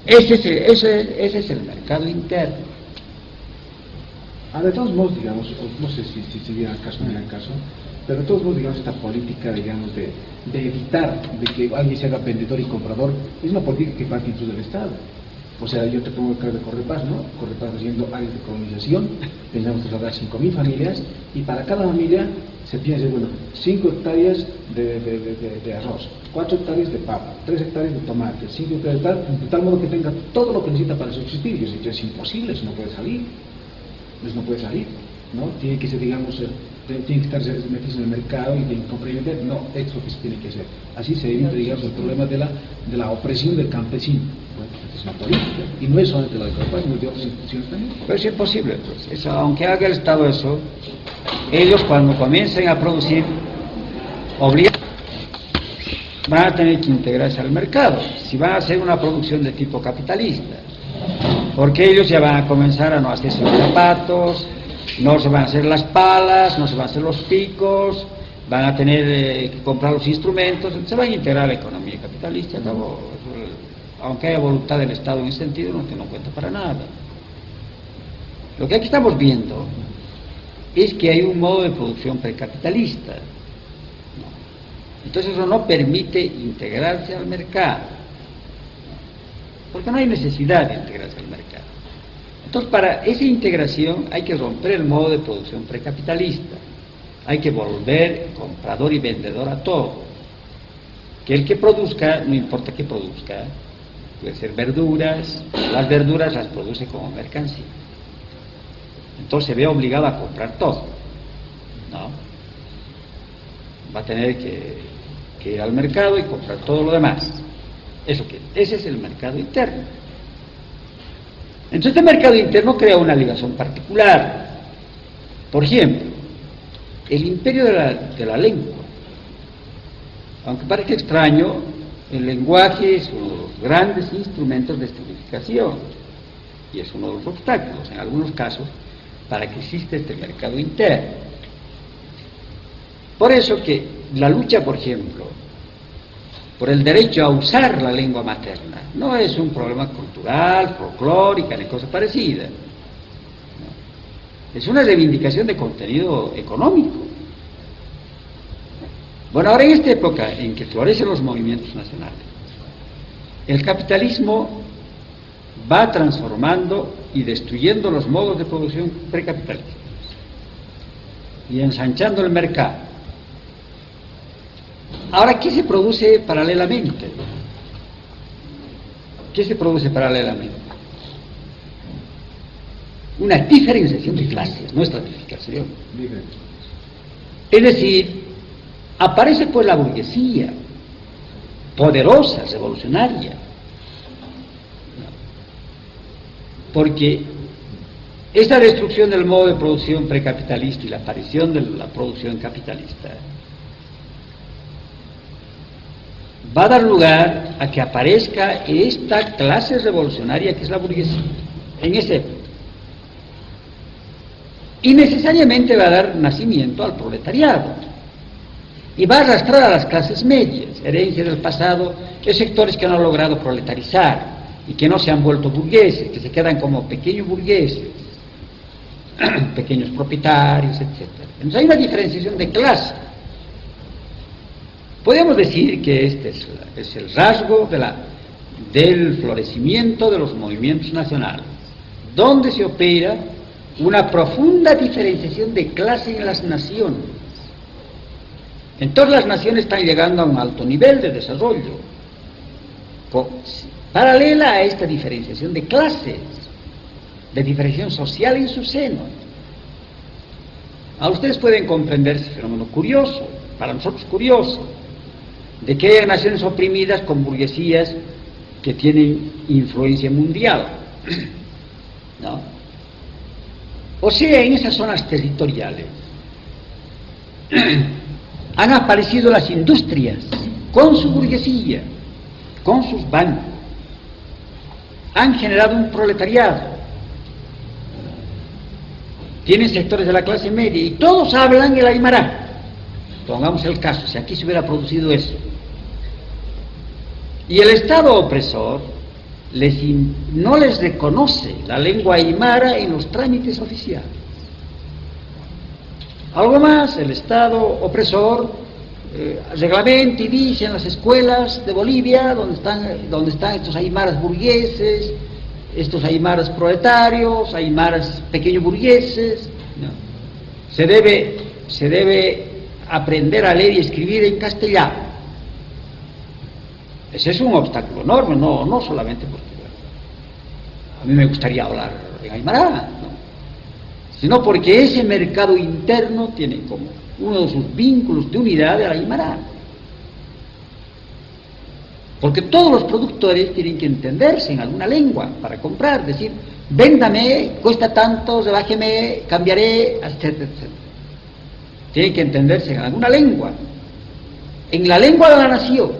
Ese es el mercado interno. De todos modos, digamos, no sé si viene al caso o no viene al caso, pero de todos modos, digamos, esta política, digamos, de evitar de que alguien se haga vendedor y comprador, es una política que parte incluso del Estado. O sea, yo te pongo el caso de Correpaz, ¿no? Correpaz haciendo áreas de colonización, pensamos que habrá 5.000 familias, y para cada familia se piensa, bueno, 5 hectáreas de arroz, 4 hectáreas de papa, 3 hectáreas de tomate, 5 hectáreas de tal modo que tenga todo lo que necesita para subsistir. Y yo sé que es imposible, eso no puede salir. Pues no puede salir, ¿no? Tiene que ser, digamos, tiene que estar metidos en el mercado y tiene que comprar y vender. No, esto es lo que se tiene que hacer. Así se evita, digamos, el problema de la opresión del campesino. Bueno, es una política, y no es solamente la de Correpaz, sino de otras instituciones también. Pero es imposible, pues. Eso, aunque haga el Estado eso, ellos cuando comiencen a producir, van a tener que integrarse al mercado, si van a hacer una producción de tipo capitalista. Porque ellos ya van a comenzar a no hacerse los zapatos, no se van a hacer las palas, no se van a hacer los picos, van a tener que comprar los instrumentos, se van a integrar a la economía capitalista. Aunque haya voluntad del Estado en ese sentido, no tiene en cuenta para nada. Lo que aquí estamos viendo es que hay un modo de producción precapitalista. Entonces eso no permite integrarse al mercado, porque no hay necesidad de integrarse al mercado. Entonces, para esa integración hay que romper el modo de producción precapitalista, hay que volver comprador y vendedor a todo. que el que produzca, no importa que produzca, puede ser verduras, las verduras las produce como mercancía. Entonces se ve obligado a comprar todo, ¿no? Va a tener que ir al mercado y comprar todo lo demás. Ese es el mercado interno. Entonces este mercado interno crea una ligación particular. Por ejemplo, el imperio de la lengua. Aunque parezca extraño, el lenguaje es uno de los grandes instrumentos de estilificación y es uno de los obstáculos, en algunos casos, para que exista este mercado interno. Por eso que la lucha, por ejemplo, por el derecho a usar la lengua materna no es un problema cultural, folclórica, ni cosa parecida. No. Es una reivindicación de contenido económico. Bueno, ahora en esta época en que florecen los movimientos nacionales, el capitalismo va transformando y destruyendo los modos de producción precapitalistas y ensanchando el mercado. Ahora, ¿qué se produce paralelamente? ¿Qué se produce paralelamente? Una diferenciación de clases, no estratificación. Es decir, aparece pues la burguesía, poderosa, revolucionaria, porque esta destrucción del modo de producción precapitalista y la aparición de la producción capitalista va a dar lugar a que aparezca esta clase revolucionaria que es la burguesía, en esa época. Y necesariamente va a dar nacimiento al proletariado. Y va a arrastrar a las clases medias, herencia del pasado, que sectores que no han logrado proletarizar y que no se han vuelto burgueses, que se quedan como pequeños burgueses, pequeños propietarios, etc. Entonces hay una diferenciación de clase. Podemos decir que este es el rasgo del florecimiento de los movimientos nacionales, donde se opera una profunda diferenciación de clase en las naciones. Entonces las naciones están llegando a un alto nivel de desarrollo, paralela a esta diferenciación de clases, de diferenciación social en su seno. Ahora ustedes pueden comprender ese fenómeno curioso, para nosotros curioso, de que hay naciones oprimidas con burguesías que tienen influencia mundial, ¿no? O sea, en esas zonas territoriales han aparecido las industrias con su burguesía, con sus bancos, han generado un proletariado, tienen sectores de la clase media y todos hablan el aymara. Pongamos el caso, si aquí se hubiera producido eso. Y el Estado opresor no les reconoce la lengua aymara en los trámites oficiales. Algo más, el Estado opresor reglamenta y dice en las escuelas de Bolivia, donde están estos aymaras burgueses, estos aymaras proletarios, aymaras pequeños burgueses, ¿no? Se debe aprender a leer y escribir en castellano. Ese es un obstáculo enorme, no solamente porque a mí me gustaría hablar en aymara, ¿no? Sino porque ese mercado interno tiene como uno de sus vínculos de unidad el aymara. Porque todos los productores tienen que entenderse en alguna lengua para comprar, decir, véndame, cuesta tanto, rebájeme, cambiaré, etcétera, etcétera. Tienen que entenderse en alguna lengua, en la lengua de la nación,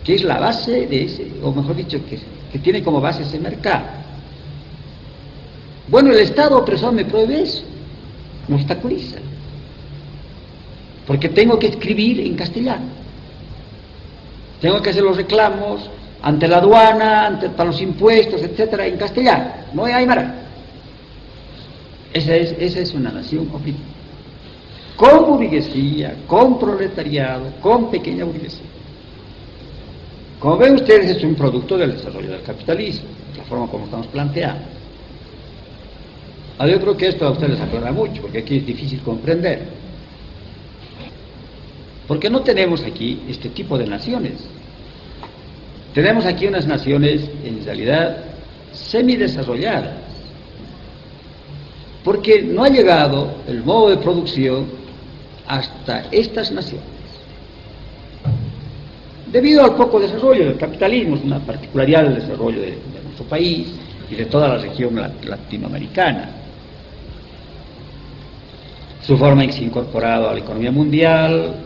que es la base de ese, o mejor dicho, que tiene como base ese mercado. Bueno, el Estado opresor me prohíbe eso, me obstaculiza, porque tengo que escribir en castellano, tengo que hacer los reclamos ante la aduana, para los impuestos, etcétera, en castellano, no hay aymara. Esa es una nación oprimida, con burguesía, con proletariado, con pequeña burguesía. Como ven ustedes, es un producto del desarrollo del capitalismo, la forma como estamos planteando. Ahora, yo creo que esto a ustedes les aclara mucho, porque aquí es difícil comprender. Porque no tenemos aquí este tipo de naciones. Tenemos aquí unas naciones, en realidad, semidesarrolladas. Porque no ha llegado el modo de producción hasta estas naciones. Debido al poco desarrollo del capitalismo, es una particularidad del desarrollo de nuestro país y de toda la región latinoamericana. Su forma en que se ha incorporado a la economía mundial,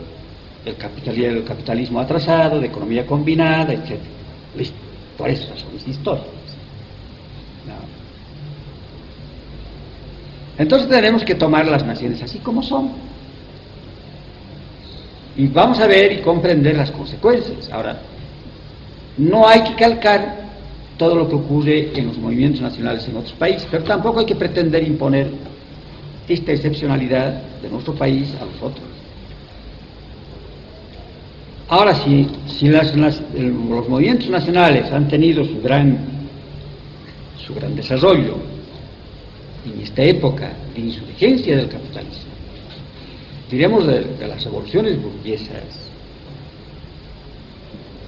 el capitalismo atrasado, de economía combinada, etc. Listo, por esas razones históricas. ¿No? Entonces tenemos que tomar las naciones así como son. Y vamos a ver y comprender las consecuencias. Ahora, no hay que calcar todo lo que ocurre en los movimientos nacionales en otros países, pero tampoco hay que pretender imponer esta excepcionalidad de nuestro país a los otros. Ahora, si los movimientos nacionales han tenido su gran desarrollo en esta época de insurgencia del capitalismo, diremos de las revoluciones burguesas,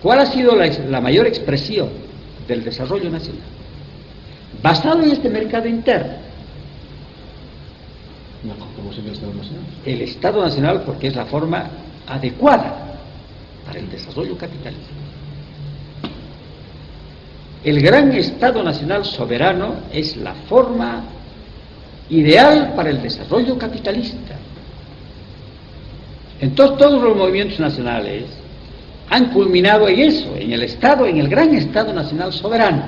¿cuál ha sido la mayor expresión del desarrollo nacional? Basado en este mercado interno. ¿Cómo es el Estado Nacional? El Estado Nacional, porque es la forma adecuada para el desarrollo capitalista. El gran Estado Nacional soberano es la forma ideal para el desarrollo capitalista. Entonces todos los movimientos nacionales han culminado en eso, en el gran Estado Nacional soberano.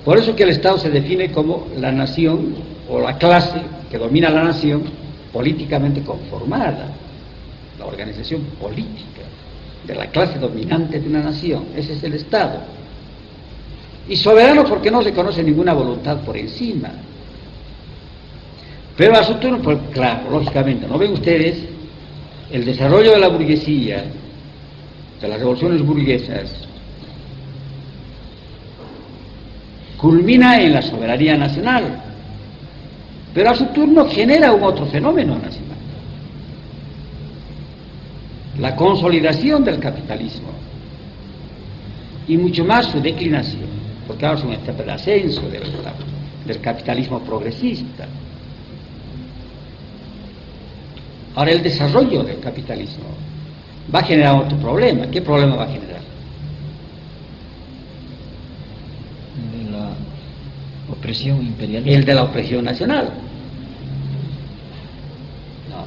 Por eso que el Estado se define como la nación o la clase que domina la nación políticamente conformada, la organización política de la clase dominante de una nación. Ese es el Estado. Y soberano porque no reconoce ninguna voluntad por encima. Pero a su turno, pues, claro, lógicamente, ¿no ven ustedes el desarrollo de la burguesía, de las revoluciones burguesas, culmina en la soberanía nacional, pero a su turno genera un otro fenómeno nacional: la consolidación del capitalismo y mucho más su declinación, porque ahora es una etapa de ascenso del capitalismo progresista. Ahora, el desarrollo del capitalismo va a generar otro problema. ¿Qué problema va a generar? De la opresión imperialista. El de la opresión nacional. No.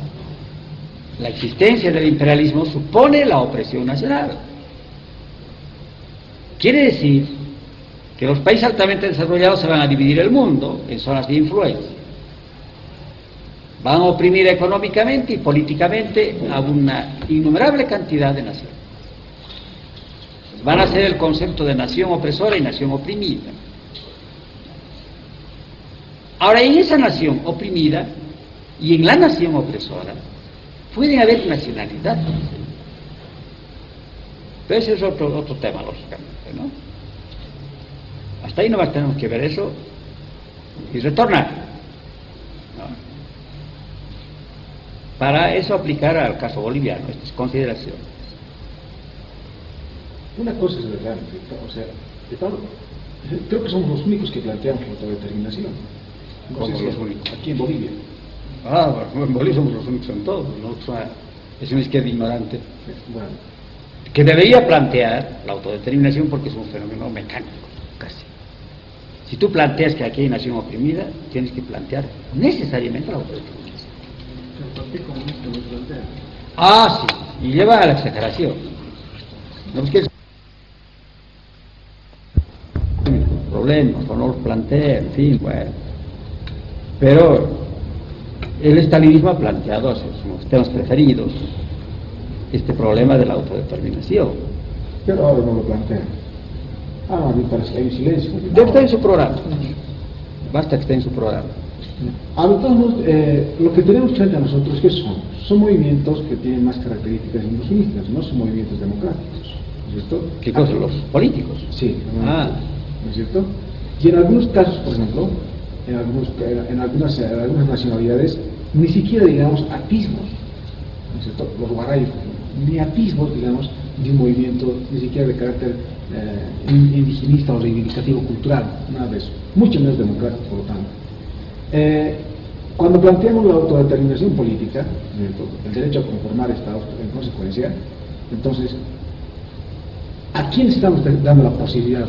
La existencia del imperialismo supone la opresión nacional. Quiere decir que los países altamente desarrollados se van a dividir el mundo en zonas de influencia. Van a oprimir económicamente y políticamente a una innumerable cantidad de naciones. Van a ser el concepto de nación opresora y nación oprimida. Ahora, en esa nación oprimida y en la nación opresora puede haber nacionalidad. Pero ese es otro tema, lógicamente, ¿no? Hasta ahí nomás tenemos que ver eso y retornar, ¿no? Para eso aplicar al caso boliviano estas consideraciones. Una cosa es verdad, o sea, creo que somos los únicos que planteamos la autodeterminación. ¿Cómo los únicos? Aquí en Bolivia. Bueno, en Bolivia somos los únicos en todo, ¿no? Es una izquierda ignorante. Bueno, Que debería plantear la autodeterminación porque es un fenómeno mecánico, casi. Si tú planteas que aquí hay nación oprimida, tienes que plantear necesariamente la autodeterminación. el Partido Comunista lo plantea. Sí, y lleva a la exageración. No es que problemas, o no los plantea, en fin, bueno. Pero el estalinismo ha planteado a sus temas preferidos este problema de la autodeterminación. Pero ahora no lo plantea. A mí parece que hay un silencio. Debe estar en su programa. Basta que esté en su programa. Entonces, lo que tenemos frente a nosotros, ¿qué son? Son movimientos que tienen más características involucionistas, no son movimientos democráticos, ¿no es cierto? ¿Qué cosa? ¿Los políticos? Sí, ¿no es cierto? Y en algunos casos, por ejemplo, en algunas nacionalidades, ni siquiera digamos atismos, ¿no ¿no es cierto? Los Huarayos, ni atisbos, digamos, de un movimiento ni siquiera de carácter indigenista o reivindicativo cultural, nada de eso, mucho menos democrático, por lo tanto. Cuando planteamos la autodeterminación política, el derecho a conformar estados en consecuencia, entonces, ¿a quién estamos dando la posibilidad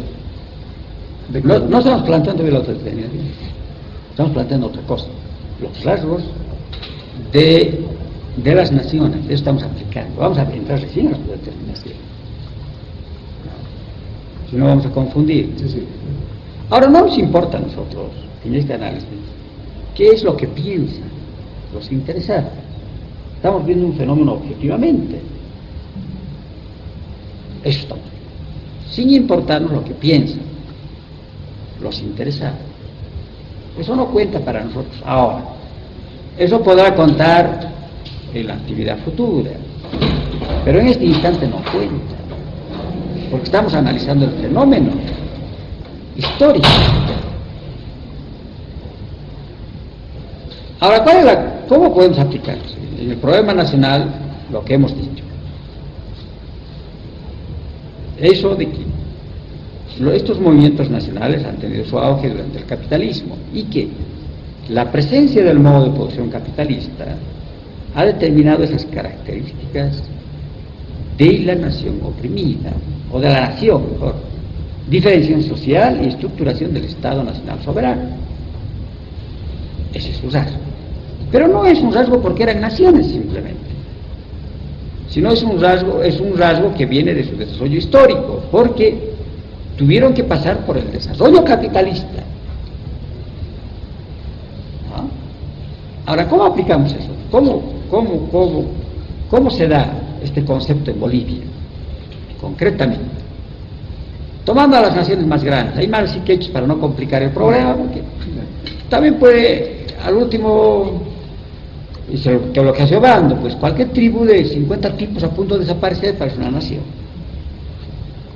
de No estamos planteando la autodeterminación, estamos planteando otra cosa, los rasgos de las naciones, eso estamos aplicando. Vamos a entrar recién a la autodeterminación, si no vamos a confundir. Sí, sí. Ahora no nos importa a nosotros, en este análisis, qué es lo que piensan los interesados. Estamos viendo un fenómeno objetivamente. Eso estamos viendo, sin importarnos lo que piensan los interesados. Eso no cuenta para nosotros ahora. Eso podrá contar en la actividad futura, pero en este instante no cuenta, porque estamos analizando el fenómeno histórico. Ahora, ¿cómo podemos aplicar en el problema nacional lo que hemos dicho? Eso de que estos movimientos nacionales han tenido su auge durante el capitalismo y que la presencia del modo de producción capitalista ha determinado esas características de la nación oprimida, o de la nación, mejor, diferenciación social y estructuración del Estado Nacional Soberano. Ese es su rasgo. Pero no es un rasgo porque eran naciones simplemente, sino es un rasgo que viene de su desarrollo histórico, porque tuvieron que pasar por el desarrollo capitalista. ¿Ah? Ahora, ¿cómo aplicamos eso? ¿Cómo se da este concepto en Bolivia, concretamente? Tomando a las naciones más grandes, hay más y hechos para no complicar el problema, porque también puede, al último, que lo que hace Obando, pues cualquier tribu de 50 tipos a punto de desaparecer parece una nación.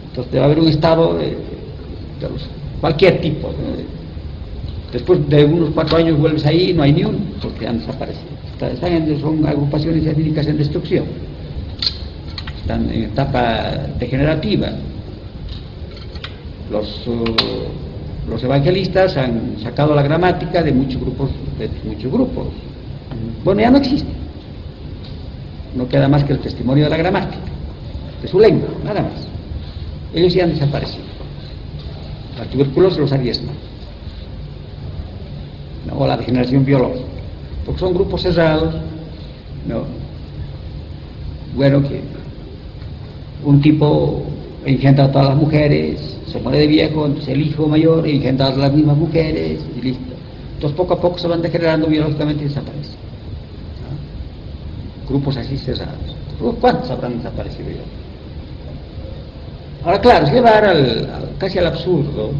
Entonces debe haber un estado de cualquier tipo, ¿no? Después de unos 4 años vuelves ahí, no hay ni uno, porque han desaparecido. Son agrupaciones étnicas en destrucción, están en etapa degenerativa. Los evangelistas han sacado la gramática de muchos grupos. Bueno, ya no existe. No queda más que el testimonio de la gramática, de su lengua, nada más. Ellos ya han desaparecido. La tuberculosis los ha diezmado, ¿no? O la degeneración biológica, porque son grupos cerrados, ¿no? Bueno, que un tipo engendra a todas las mujeres, se muere de viejo, entonces el hijo mayor engendra a las mismas mujeres y listo. Entonces poco a poco se van degenerando biológicamente y desaparecen, ¿no? Grupos así cerrados. ¿Cuántos habrán desaparecido ya? Ahora, claro, es llevar casi al absurdo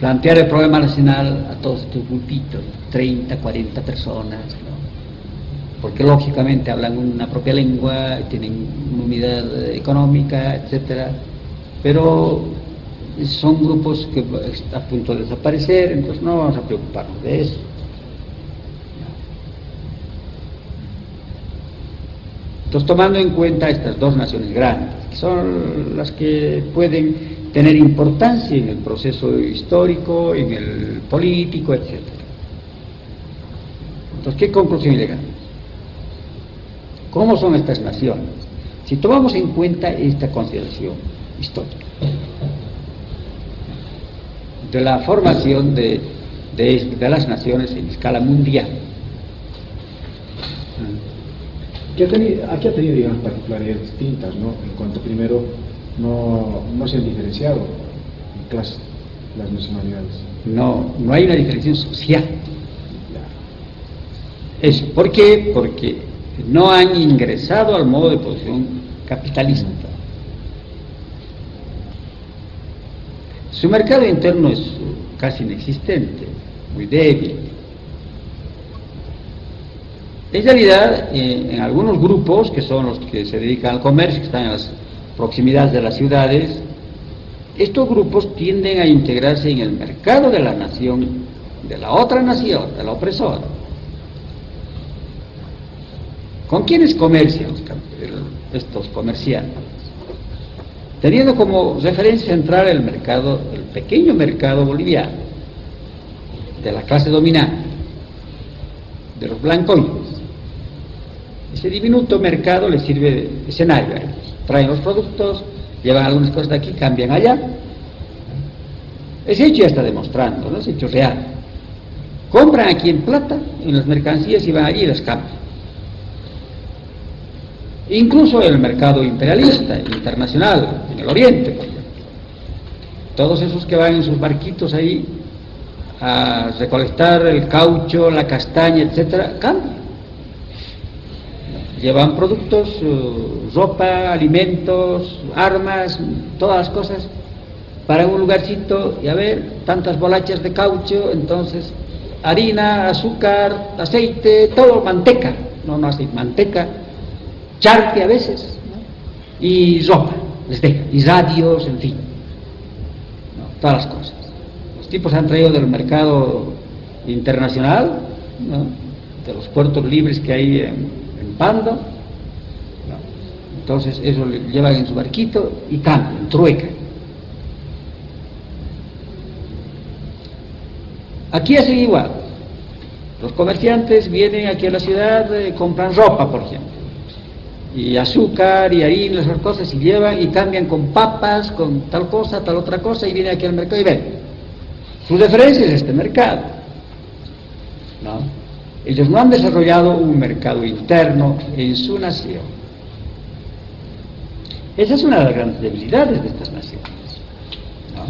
plantear el problema nacional a todos estos grupitos, 30, 40 personas, ¿no? Porque lógicamente hablan una propia lengua, tienen una unidad económica, etcétera, pero son grupos que están a punto de desaparecer, entonces no vamos a preocuparnos de eso. Entonces, tomando en cuenta estas dos naciones grandes, que son las que pueden tener importancia en el proceso histórico, en el político, etc. Entonces, ¿qué conclusión llegamos? ¿Cómo son estas naciones? Si tomamos en cuenta esta consideración histórica de la formación de las naciones en escala mundial, aquí ha tenido, digamos, particularidades distintas, ¿no? En cuanto, primero, no se han diferenciado en clase las nacionalidades. No hay una diferenciación social. ¿Por qué? Porque no han ingresado al modo de producción capitalista. Su mercado interno es casi inexistente, muy débil. En realidad, en algunos grupos, que son los que se dedican al comercio, que están en las proximidades de las ciudades, estos grupos tienden a integrarse en el mercado de la nación, de la otra nación, de la opresora. ¿Con quiénes comercian estos comerciantes? Teniendo como referencia central el mercado, el pequeño mercado boliviano, de la clase dominante, de los blancoides. Ese diminuto mercado les sirve de escenario a ellos. Traen los productos, llevan algunas cosas de aquí, cambian allá. Ese hecho ya está demostrando, ¿no? Es hecho real. Compran aquí en plata, en las mercancías, y van allí y las cambian. Incluso el mercado imperialista, internacional, en el Oriente, por ejemplo. Todos esos que van en sus barquitos ahí a recolectar el caucho, la castaña, etcétera, cambian. Llevan productos, ropa, alimentos, armas, todas las cosas, para un lugarcito, y a ver, tantas bolachas de caucho, entonces harina, azúcar, aceite, todo, manteca, no aceite, manteca, charque a veces, ¿no? Y ropa, les deja, y radios, en fin, ¿no? Todas las cosas. Los tipos han traído del mercado internacional, ¿no? De los puertos libres que hay en Pando, ¿no? Entonces eso lo llevan en su barquito y cambian, truecan. Aquí hacen igual. Los comerciantes vienen aquí a la ciudad, compran ropa, por ejemplo, y azúcar y harina, esas cosas, y llevan y cambian con papas, con tal cosa, tal otra cosa, y vienen aquí al mercado y ven. Su referencia es este mercado, ¿no? Ellos no han desarrollado un mercado interno en su nación. Esa es una de las grandes debilidades de estas naciones, ¿no?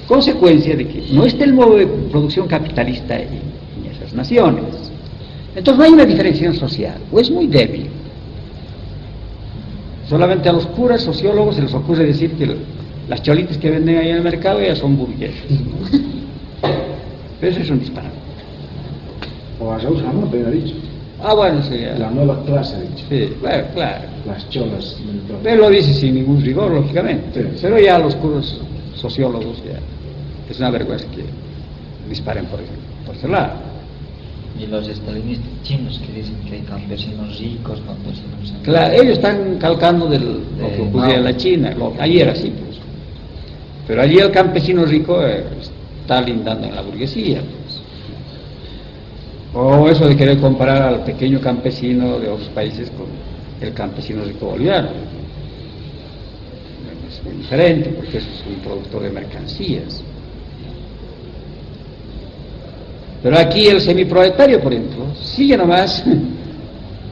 Consecuencia de que no está el modo de producción capitalista en esas naciones. Entonces no hay una diferenciación social, o es muy débil. Solamente a los curas sociólogos se les ocurre decir que las cholitas que venden ahí en el mercado ya son burgueses, ¿no? Pero eso es un disparate. O a Raúl Jamón te ha dicho. Bueno, sí. La nueva clase, ha dicho. Sí, bueno, claro. Las cholas del pueblo. Él lo dice sin ningún rigor, lógicamente. Sí. Pero ya los curas sociólogos, ya es una vergüenza que disparen por ese lado. Y los estalinistas chinos que dicen que hay campesinos ricos, campesinos... Claro, ellos están calcando de lo que ocurría en la China. Allí era así, pues. Pero allí el campesino rico está lindando en la burguesía, pues. O eso de querer comparar al pequeño campesino de otros países con el campesino rico boliviano. Es muy diferente, porque eso es un productor de mercancías. Pero aquí el semiproletario, por ejemplo, sigue nomás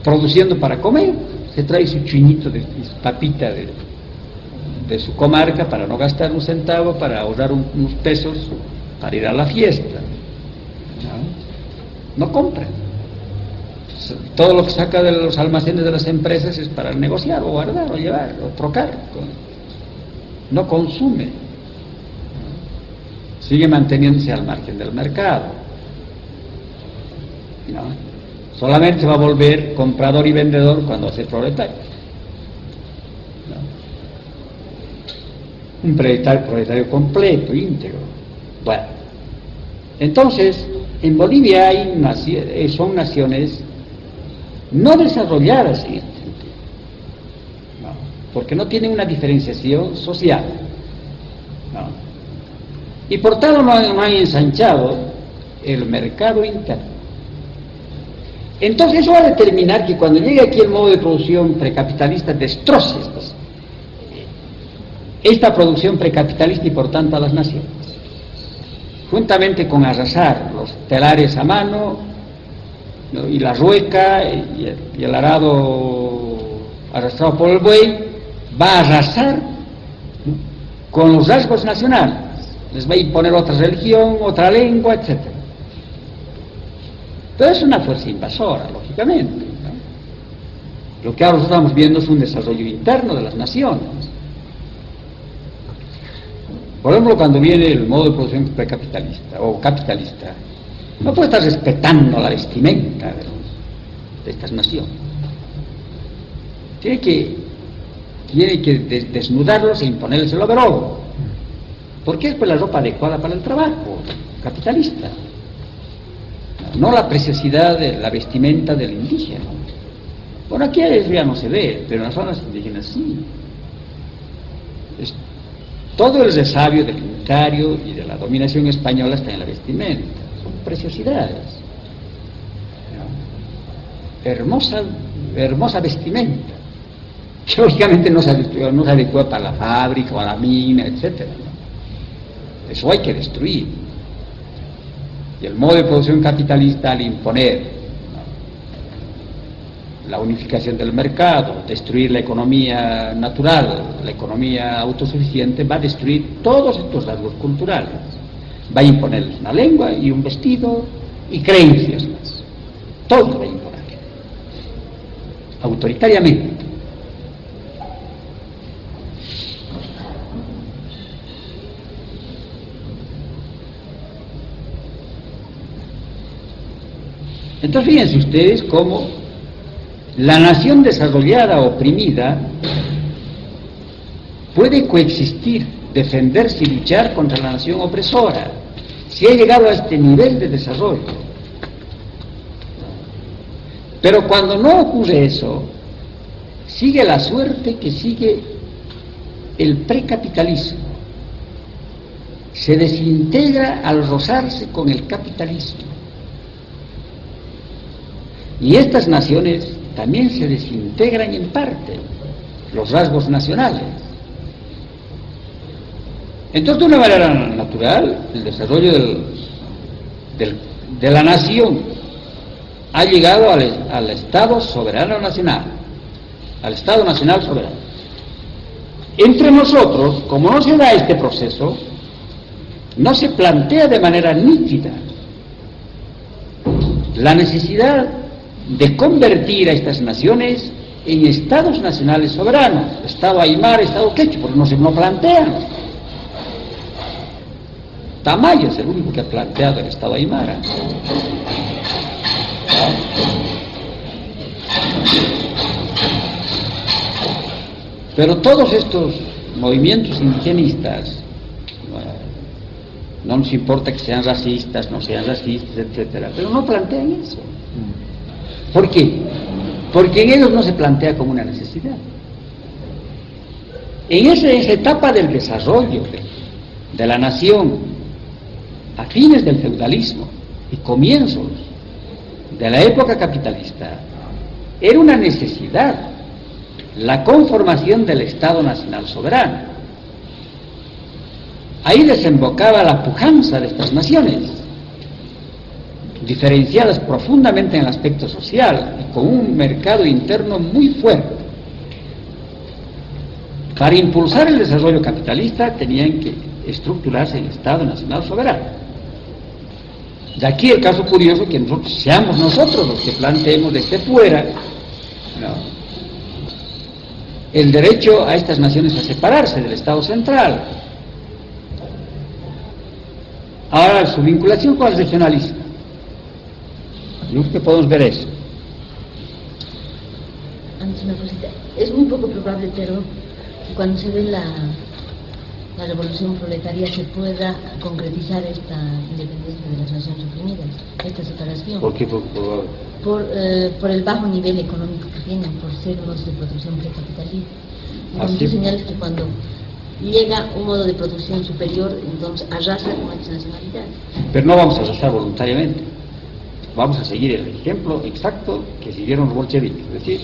produciendo para comer. Se trae su chuñito de su papita de su comarca para no gastar un centavo, para ahorrar unos pesos para ir a la fiesta. No compran. Todo lo que saca de los almacenes de las empresas es para negociar o guardar o llevar o trocar. No consume. Sigue manteniéndose al margen del mercado, ¿no? Solamente se va a volver comprador y vendedor cuando hace proletario, ¿no? Un proletario completo, íntegro. Bueno, entonces en Bolivia son naciones no desarrolladas en este sentido, ¿no? Porque no tienen una diferenciación social, ¿no? Y por tanto no han ensanchado el mercado interno. Entonces eso va a determinar que cuando llegue aquí el modo de producción precapitalista destroce esta producción precapitalista y por tanto a las naciones, juntamente con arrasar los telares a mano, ¿no? Y la rueca y el arado arrastrado por el buey, va a arrasar, ¿no? Con los rasgos nacionales, les va a imponer otra religión, otra lengua, etc. Pero es una fuerza invasora, lógicamente, ¿no? Lo que ahora estamos viendo es un desarrollo interno de las naciones. Por ejemplo, cuando viene el modo de producción precapitalista o capitalista, no puede estar respetando la vestimenta de estas naciones. Tiene que desnudarlos e imponerles el overol, porque es pues la ropa adecuada para el trabajo capitalista, ¿no? no la preciosidad de la vestimenta del indígena. Bueno, aquí eso ya no se ve, pero en las zonas indígenas sí. Todo el resabio del imperio y de la dominación española está en la vestimenta, son preciosidades. Hermosa vestimenta, que lógicamente no se adecua para la fábrica o a la mina, etc. Eso hay que destruir. Y el modo de producción capitalista, al imponer la unificación del mercado, destruir la economía natural, la economía autosuficiente, va a destruir todos estos rasgos culturales. Va a imponerles una lengua y un vestido y creencias más. Todo lo va a imponer. Autoritariamente. Entonces fíjense ustedes cómo la nación desarrollada, oprimida, puede coexistir, defenderse y luchar contra la nación opresora, si ha llegado a este nivel de desarrollo. Pero cuando no ocurre eso, sigue la suerte que sigue el precapitalismo. Se desintegra al rozarse con el capitalismo. Y estas naciones también se desintegran en parte, los rasgos nacionales. Entonces, de una manera natural, el desarrollo de la nación ha llegado al Estado soberano nacional, al Estado nacional soberano. Entre nosotros, como no se da este proceso, no se plantea de manera nítida la necesidad de convertir a estas naciones en estados nacionales soberanos, Estado Aymara, Estado Quechua, porque no se lo plantean. Tamayo es el único que ha planteado el Estado Aymara. Pero todos estos movimientos indigenistas, no nos importa que sean racistas, no sean racistas, etcétera, pero no plantean eso. ¿Por qué? Porque en ellos no se plantea como una necesidad. En esa etapa del desarrollo de la nación, a fines del feudalismo y comienzos de la época capitalista, era una necesidad la conformación del Estado Nacional Soberano. Ahí desembocaba la pujanza de estas naciones, diferenciadas profundamente en el aspecto social y con un mercado interno muy fuerte. Para impulsar el desarrollo capitalista tenían que estructurarse en Estado Nacional Soberano. De aquí el caso curioso que seamos nosotros los que planteemos desde fuera el derecho a estas naciones a separarse del Estado central. Ahora, su vinculación con el regionalismo. Yo creo que podemos ver eso. Antes una cosita. Es muy poco probable, pero cuando se ve la revolución proletaria se pueda concretizar esta independencia de las naciones oprimidas, esta separación. ¿Por qué poco probable? Por el bajo nivel económico que tienen, por ser unos de producción precapitalista. Entonces, ¿Ah, sí? señales que cuando llega un modo de producción superior, entonces arrasa con estas nacionalidades. Pero no vamos a arrasar voluntariamente. Vamos a seguir el ejemplo exacto que siguieron los bolcheviques. Es decir,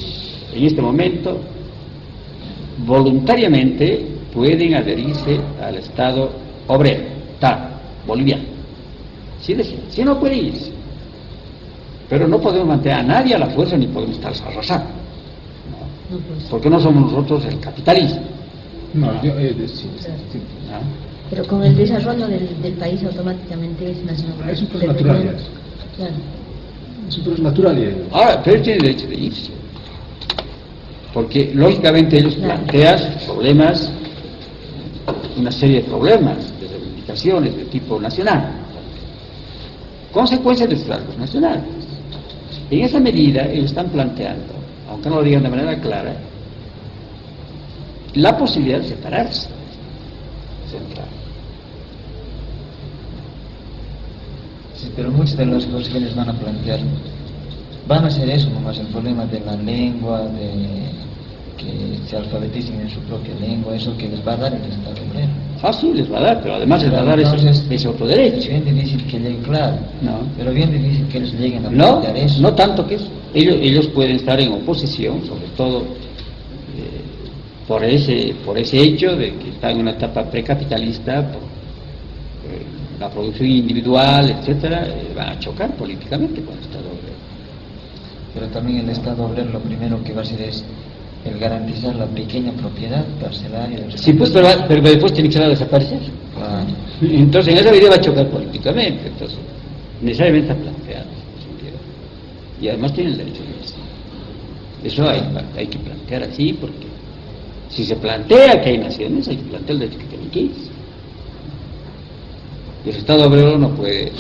en este momento, voluntariamente pueden adherirse al Estado obrero, boliviano. Si no puede irse. Pero no podemos mantener a nadie a la fuerza ni podemos estar arrasando. No, pues. Porque no somos nosotros el capitalismo. No, Claro. ¿No? Pero con el desarrollo del país automáticamente es nacional. Es un proceso natural ya. Claro. Es un proceso natural ya. Ahora, pero él tiene derecho de irse. Porque lógicamente ellos plantean sus problemas, una serie de problemas, de reivindicaciones de tipo nacional, consecuencias de sus rasgos nacionales. En esa medida ellos están planteando, aunque no lo digan de manera clara, la posibilidad de separarse central. Sí, pero muchas de las cosas que les van a plantear van a ser eso nomás, el problema de la lengua, de que se alfabeticen en su propia lengua, eso que les va a dar el Estado obrero. Ah, sí, les va a dar, pero además les va a dar Entonces, ese otro derecho. Es bien difícil que lleguen, claro, No. pero bien difícil que ellos lleguen a No, plantear eso. no tanto que eso. Ellos pueden estar en oposición, sobre todo por ese hecho de que están en una etapa precapitalista, por la producción individual, etcétera, van a chocar políticamente con el Estado obrero. Pero también el Estado obrero lo primero que va a hacer es el garantizar la pequeña propiedad parcelaria del Sí, pues, pero después tiene que desaparecer. Claro. Entonces, en esa medida va a chocar políticamente. Entonces, necesariamente está planteado. Y además tiene el derecho de eso. Eso hay que plantear así, porque si se plantea que hay naciones, hay que plantear el derecho que tienen que irse. Y el Estado obrero no puede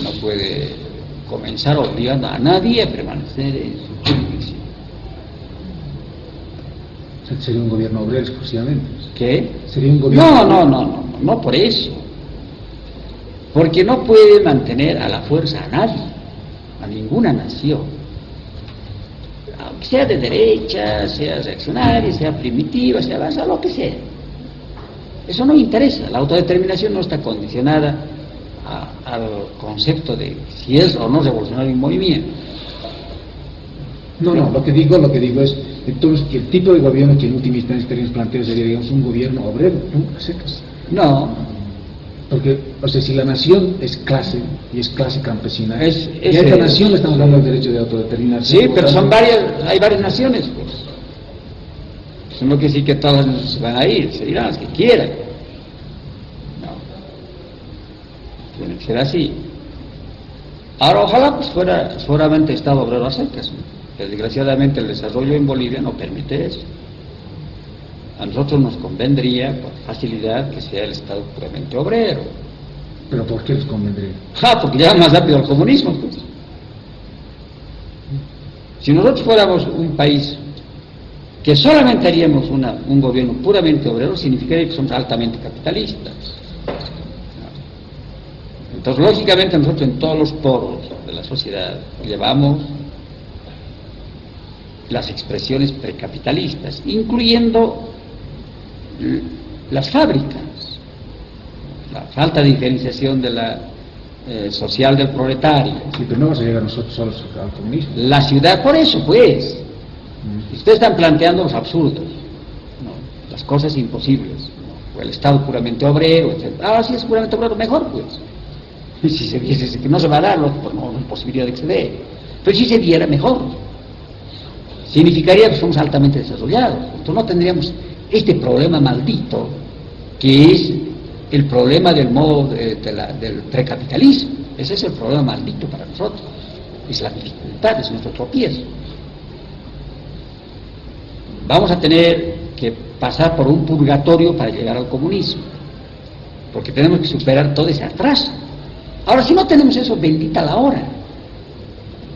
comenzar obligando a nadie a permanecer en su jurisdicción. Sería un gobierno obrero exclusivamente. ¿Qué? Sería un gobierno No por eso. Porque no puede mantener a la fuerza a nadie, a ninguna nación. Aunque sea de derecha, sea reaccionaria, sea primitiva, sea avanzada, lo que sea. Eso no interesa. La autodeterminación no está condicionada al concepto de si es o no revolucionario un movimiento. No, lo que digo es, entonces, que el tipo de gobierno que en última instancia estaríamos planteando sería, digamos, un gobierno obrero, ¿no? Secas. No. Porque, o sea, si la nación es clase, y es clase campesina, y a esta ese- nación le estamos dando el derecho de autodeterminación. Sí, pero hay varias naciones, pues. Eso no quiere decir que todas las naciones se van a ir, se irán las que quieran. No. Tiene que ser así. Ahora, ojalá pues fuera solamente Estado obrero a secas, ¿no? Que desgraciadamente el desarrollo en Bolivia no permite eso. A nosotros nos convendría con facilidad que sea el Estado puramente obrero. ¿Pero por qué les convendría? Porque llega más rápido al comunismo, pues. Si nosotros fuéramos un país que solamente haríamos un gobierno puramente obrero, significaría que somos altamente capitalistas. Entonces, lógicamente, nosotros en todos los poros de la sociedad llevamos las expresiones precapitalistas, incluyendo las fábricas, la falta de diferenciación de la social del proletario, Sí, pero no vamos a llegar nosotros solos al comunismo. la ciudad, por eso pues, ustedes están planteando los absurdos, ¿no? Las cosas imposibles, ¿no? O el Estado puramente obrero, etc. Si es puramente obrero, mejor pues. Y si se viese que no se va a dar, pues no hay posibilidad de exceder, pero si se diera, mejor. Significaría que somos altamente desarrollados. Entonces no tendríamos este problema maldito que es el problema del modo del precapitalismo. Ese es el problema maldito para nosotros. Es la dificultad, es nuestro tropiezo. Vamos a tener que pasar por un purgatorio para llegar al comunismo, porque tenemos que superar todo ese atraso. Ahora, si no tenemos eso, bendita la hora.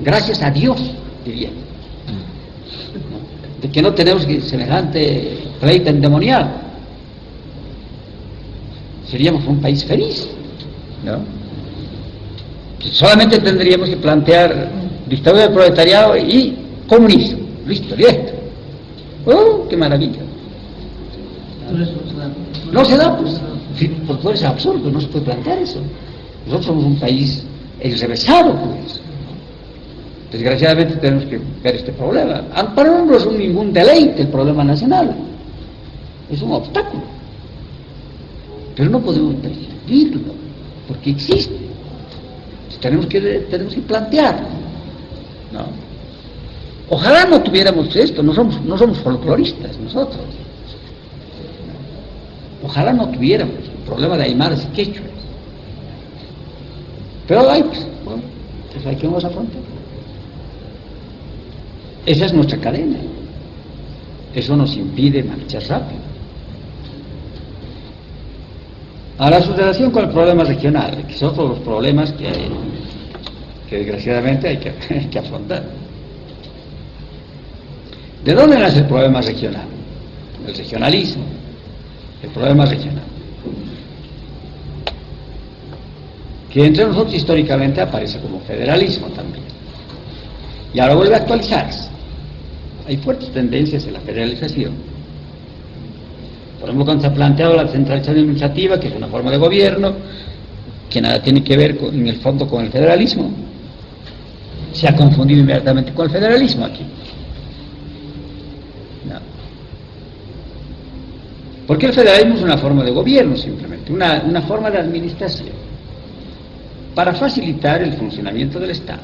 Gracias a Dios, diría. De que no tenemos semejante pleito endemoniado. Seríamos un país feliz, ¿no? Solamente tendríamos que plantear dictadura del proletariado y comunismo. Listo, directo. ¡Oh, qué maravilla! No se da, pues. Por fuerza absurdo, no se puede plantear eso. Nosotros somos un país enrevesado, pues. Desgraciadamente tenemos que ver este problema. Para nosotros no es ningún deleite el problema nacional. Es un obstáculo. Pero no podemos percibirlo, porque existe. Tenemos que plantearlo, ¿no? Ojalá no tuviéramos esto, no somos folcloristas nosotros. Ojalá no tuviéramos el problema de aymaras y quechuas. Pero hay, pues hay que vamos a afrontar. Esa es nuestra cadena. Eso nos impide marchar rápido. Ahora, su relación con el problema regional, que son otros los problemas que desgraciadamente hay que afrontar. ¿De dónde nace el problema regional? El regionalismo, el problema regional. que entre nosotros históricamente aparece como federalismo también. Y ahora vuelve a actualizarse. Hay fuertes tendencias en la federalización. Por ejemplo, cuando se ha planteado la centralización administrativa, que es una forma de gobierno, que nada tiene que ver en el fondo con el federalismo, se ha confundido inmediatamente con el federalismo aquí. No. Porque el federalismo es una forma de gobierno simplemente, una forma de administración, para facilitar el funcionamiento del Estado.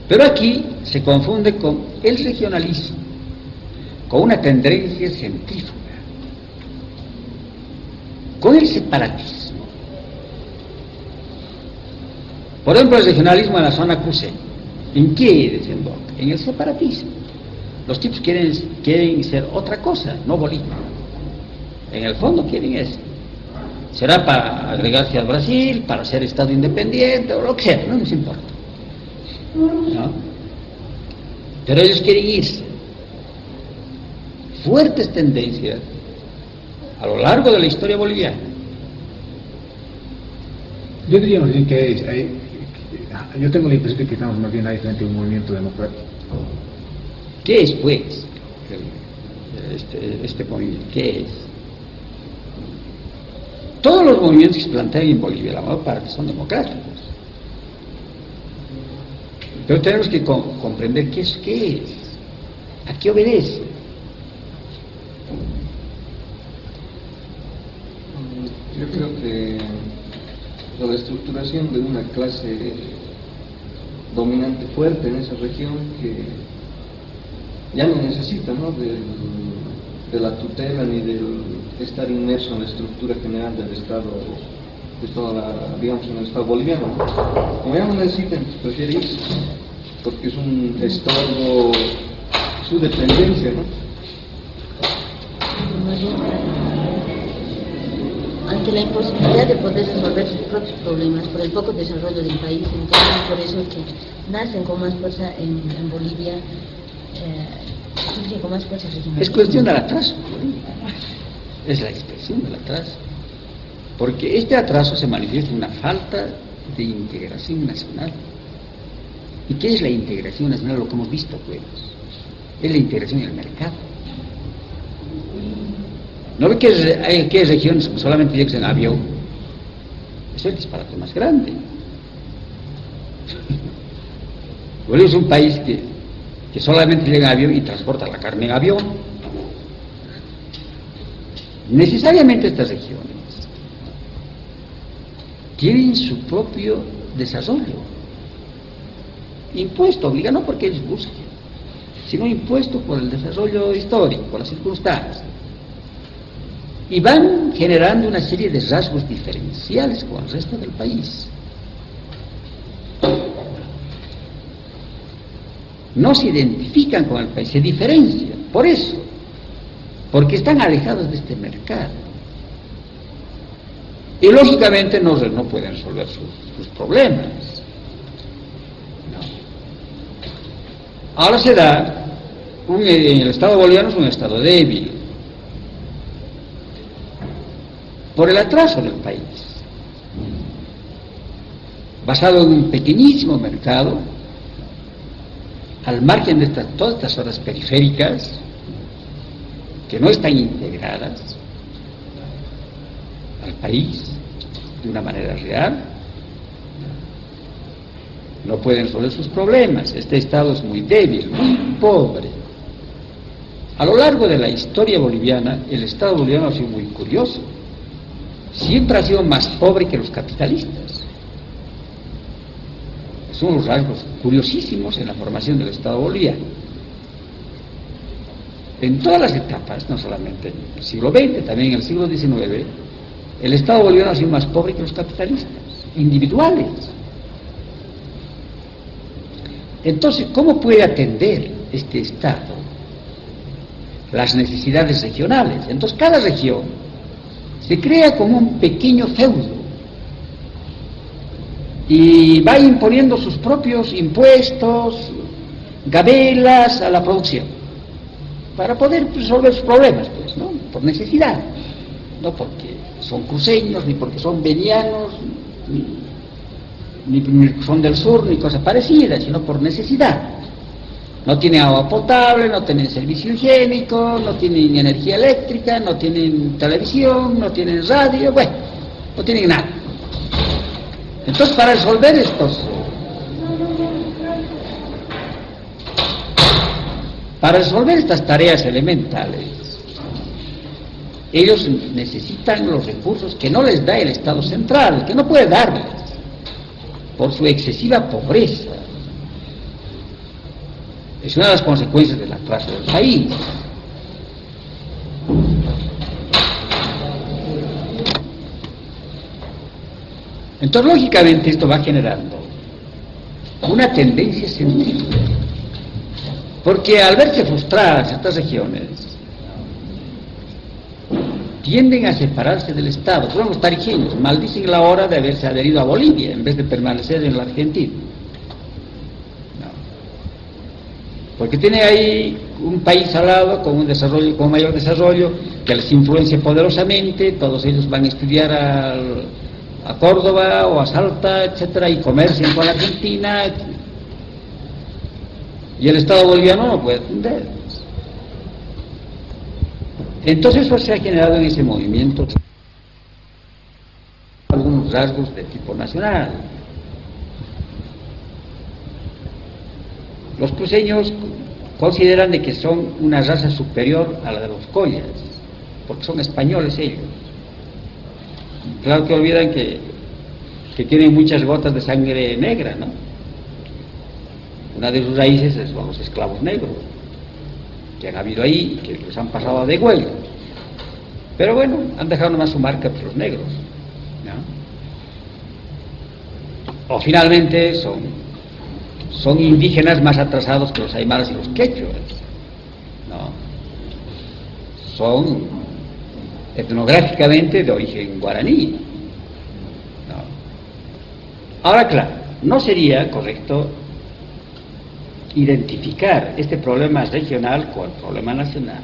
Pero aquí se confunde con el regionalismo, con una tendencia centrífuga, con el separatismo. Por ejemplo, el regionalismo en la zona cruceña, ¿en qué desemboca? En el separatismo. Los tipos quieren ser otra cosa, no Bolivia. En el fondo quieren eso. Será para agregarse al Brasil, para ser Estado independiente, o lo que sea, no nos importa. ¿No? Pero ellos quieren irse. Fuertes tendencias a lo largo de la historia boliviana. Yo diría más bien que yo tengo la impresión de que estamos más bien ahí frente a un movimiento democrático. ¿Qué es, pues, este movimiento? ¿Qué es? Todos los movimientos que se plantean en Bolivia, la mayor parte, son democráticos. Pero tenemos que comprender qué es, a qué obedece. Yo creo que la estructuración de una clase dominante fuerte en esa región que ya no necesita, ¿no?, de la tutela ni del estar inmerso en la estructura general del Estado, digamos, en el Estado boliviano. Como ya no necesitan, prefiere irse, porque es un estorbo su dependencia, ¿no? Ante la imposibilidad de poder resolver sus propios problemas por el poco desarrollo del país, entonces por eso es que nacen con más fuerza en Bolivia, surgen con más fuerza regional. Es cuestión del atraso, es la expresión del atraso, porque este atraso se manifiesta en una falta de integración nacional. ¿Y qué es la integración nacional? Lo que hemos visto, pues, es la integración en el mercado. ¿No ve que hay regiones que solamente llegan en avión? Es el disparate más grande. Bolivia es un país que solamente llega en avión y transporta la carne en avión. Necesariamente estas regiones tienen su propio desarrollo, impuesto, obliga, no porque ellos busquen, sino impuesto por el desarrollo histórico, por las circunstancias. Y van generando una serie de rasgos diferenciales con el resto del país. No se identifican con el país, se diferencian, por eso, porque están alejados de este mercado. Y lógicamente no pueden resolver sus problemas. No. Ahora se da, el Estado boliviano es un Estado débil, por el atraso del país, basado en un pequeñísimo mercado, al margen de todas estas zonas periféricas, que no están integradas al país de una manera real, no pueden resolver sus problemas. Este Estado es muy débil, muy pobre. A lo largo de la historia boliviana, el Estado boliviano ha sido muy curioso. Siempre ha sido más pobre que los capitalistas. Son los rasgos curiosísimos en la formación del Estado boliviano. En todas las etapas, no solamente en el siglo XX, también en el siglo XIX, el Estado boliviano ha sido más pobre que los capitalistas, individuales. Entonces, ¿cómo puede atender este Estado las necesidades regionales? Entonces, cada región se crea como un pequeño feudo y va imponiendo sus propios impuestos, gabelas a la producción, para poder resolver sus problemas, pues, ¿no? Por necesidad, no porque son cruceños, ni porque son venianos, ni porque son del sur, ni cosas parecidas, sino por necesidad. No tienen agua potable, no tienen servicio higiénico, no tienen energía eléctrica, no tienen televisión, no tienen radio, bueno, no tienen nada. Entonces, para resolver estas tareas elementales, ellos necesitan los recursos que no les da el Estado central, que no puede darles, por su excesiva pobreza. Es una de las consecuencias del atraso del país. Entonces, lógicamente, esto va generando una tendencia centrífuga, porque al verse frustradas estas regiones, tienden a separarse del Estado. Por ejemplo, los tarijeños maldicen la hora de haberse adherido a Bolivia en vez de permanecer en la Argentina. Porque tiene ahí un país al lado con un desarrollo, con mayor desarrollo, que les influencia poderosamente. Todos ellos van a estudiar a Córdoba o a Salta, etcétera, y comercian con la Argentina, y el Estado boliviano no puede atender. Entonces eso se ha generado en ese movimiento algunos rasgos de tipo nacional. Los cruceños consideran de que son una raza superior a la de los collas, porque son españoles ellos. Claro que olvidan que tienen muchas gotas de sangre negra, ¿no? Una de sus raíces son los esclavos negros, que han habido ahí y que les han pasado de huelga. Pero bueno, han dejado nomás su marca por los negros, ¿no? O finalmente son indígenas más atrasados que los aymaras y los quechuas, ¿no? Son etnográficamente de origen guaraní, ¿no? Ahora, claro, no sería correcto identificar este problema regional con el problema nacional.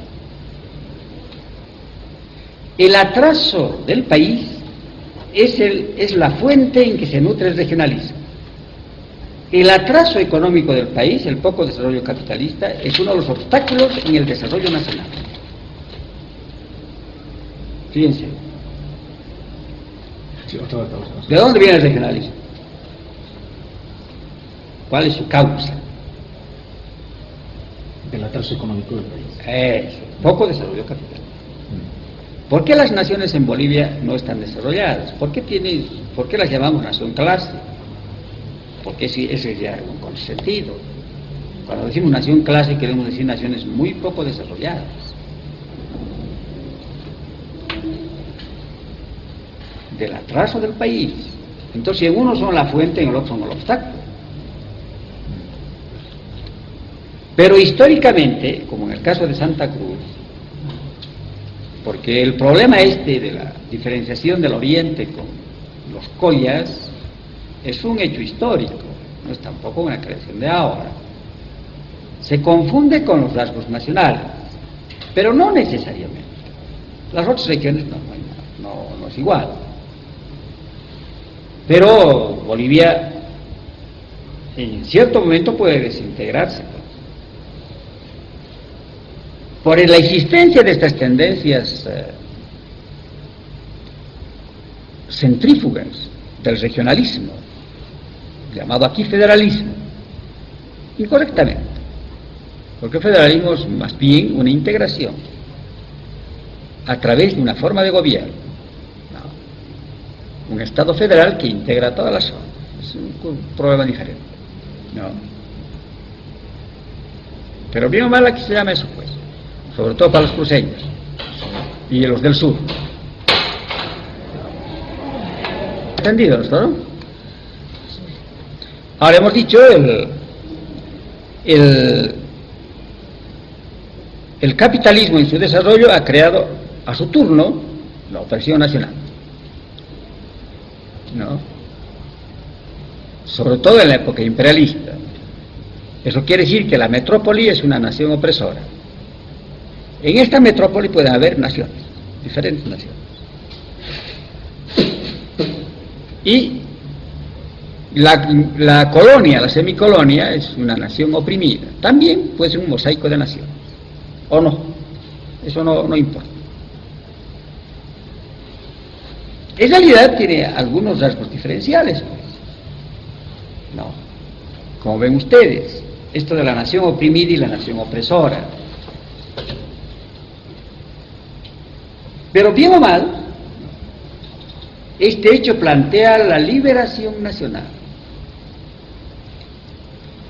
El atraso del país es la fuente en que se nutre el regionalismo. El atraso económico del país, el poco desarrollo capitalista, es uno de los obstáculos en el desarrollo nacional. Fíjense. ¿De dónde viene el regionalismo? ¿Cuál es su causa? Del atraso económico del país. Eso, poco desarrollo capitalista. ¿Por qué las naciones en Bolivia no están desarrolladas? ¿Por qué las llamamos nación clase? Porque ese es ya un consentido. Cuando decimos nación clase queremos decir naciones muy poco desarrolladas. Del atraso del país. Entonces, si en uno son la fuente, en el otro son el obstáculo. Pero históricamente, como en el caso de Santa Cruz, porque el problema de la diferenciación del Oriente con los collas es un hecho histórico, no es tampoco una creación de ahora. Se confunde con los rasgos nacionales, pero no necesariamente. Las otras regiones no es igual. Pero Bolivia en cierto momento puede desintegrarse por la existencia de estas tendencias centrífugas del regionalismo, llamado aquí federalismo, incorrectamente, porque el federalismo es más bien una integración a través de una forma de gobierno, ¿no? Un Estado federal que integra toda la zona. Es un problema diferente, ¿no? Pero bien o mal aquí se llama eso, pues, sobre todo para los cruceños y los del sur. ¿Entendido esto, no? Ahora hemos dicho el capitalismo en su desarrollo ha creado a su turno la opresión nacional, ¿no? Sobre todo en la época imperialista. Eso quiere decir que la metrópoli es una nación opresora. En esta metrópoli pueden haber naciones, diferentes naciones. Y la colonia, la semicolonia, es una nación oprimida. También puede ser un mosaico de naciones. ¿O no? Eso no importa. En realidad tiene algunos rasgos diferenciales, pues. No. Como ven ustedes, esto de la nación oprimida y la nación opresora. Pero bien o mal, este hecho plantea la liberación nacional.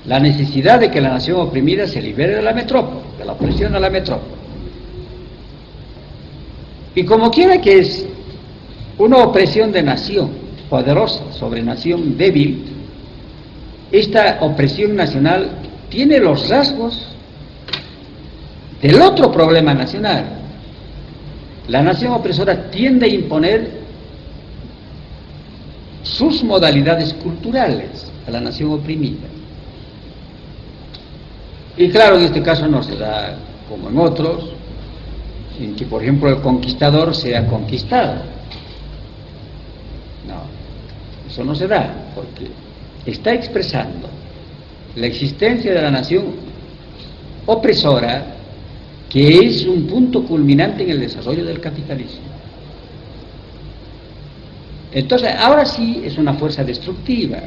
La necesidad de que la nación oprimida se libere de la metrópoli, de la opresión a la metrópoli. Y como quiera que es una opresión de nación poderosa sobre nación débil, esta opresión nacional tiene los rasgos del otro problema nacional. La nación opresora tiende a imponer sus modalidades culturales a la nación oprimida. Y claro, en este caso no se da como en otros, en que por ejemplo el conquistador sea conquistado. No, eso no se da, porque está expresando la existencia de la nación opresora, que es un punto culminante en el desarrollo del capitalismo. Entonces, ahora sí es una fuerza destructiva.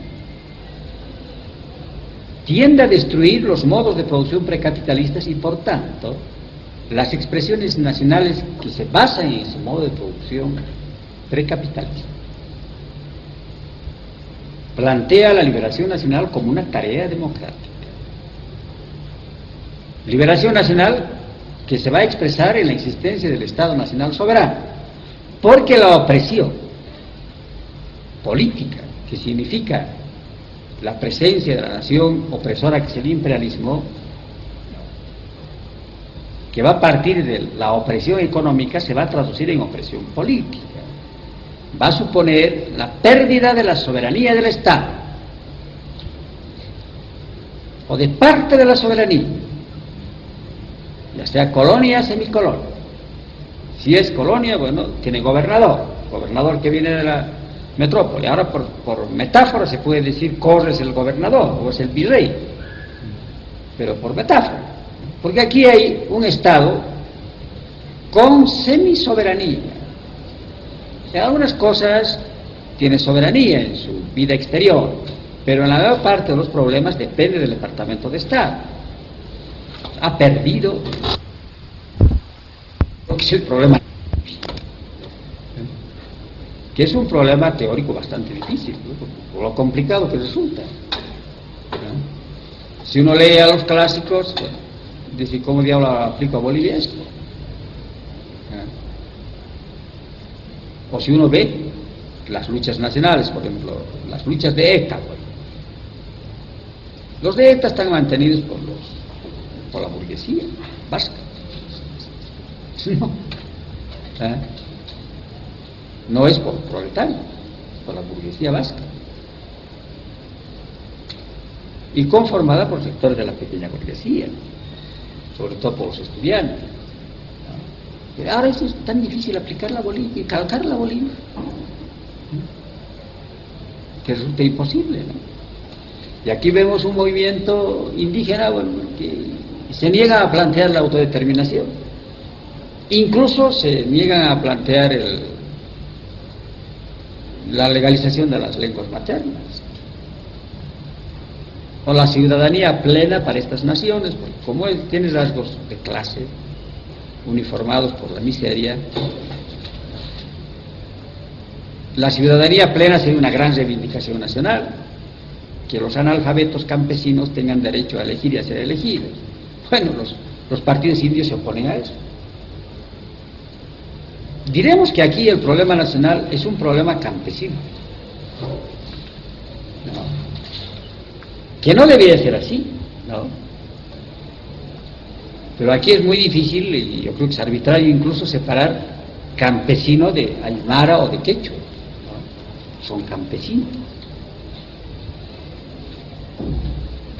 Tiende a destruir los modos de producción precapitalistas y, por tanto, las expresiones nacionales que se basan en ese modo de producción precapitalista. Plantea la liberación nacional como una tarea democrática. Liberación nacional que se va a expresar en la existencia del Estado Nacional Soberano, porque la opresión política, que significa la presencia de la nación opresora que es el imperialismo, que va a partir de la opresión económica, se va a traducir en opresión política. Va a suponer la pérdida de la soberanía del Estado, o de parte de la soberanía, ya sea colonia o semicolonia. Si es colonia, bueno, tiene gobernador que viene de la metrópoli. Ahora por metáfora se puede decir Corres es el gobernador o es el virrey, pero por metáfora, porque aquí hay un Estado con semisoberanía. En algunas cosas tiene soberanía en su vida exterior, pero en la mayor parte de los problemas depende del Departamento de Estado. Ha perdido, porque es el problema, que es un problema teórico bastante difícil, ¿no? Por lo complicado que resulta, ¿no? Si uno lee a los clásicos, dice, ¿cómo diablo aplica a Bolivia esto? ¿No? O si uno ve las luchas nacionales, por ejemplo, las luchas de ETA, los de ETA están mantenidos por la burguesía vasca. No, no es por proletarios, por la burguesía vasca, y conformada por sectores de la pequeña burguesía, sobre todo por los estudiantes. Pero ahora es tan difícil aplicar la Bolivia y calcar la Bolivia, que resulta imposible, ¿no? Y aquí vemos un movimiento indígena, bueno, que se niega a plantear la autodeterminación, incluso se niegan a plantear la legalización de las lenguas maternas, o la ciudadanía plena para estas naciones, porque como tiene rasgos de clase, uniformados por la miseria, la ciudadanía plena sería una gran reivindicación nacional, que los analfabetos campesinos tengan derecho a elegir y a ser elegidos. Bueno, los partidos indios se oponen a eso. Diremos que aquí el problema nacional es un problema campesino, ¿no? Que no debería ser así, ¿no? Pero aquí es muy difícil, y yo creo que es arbitrario incluso separar campesino de aymara o de quechua, ¿no? Son campesinos,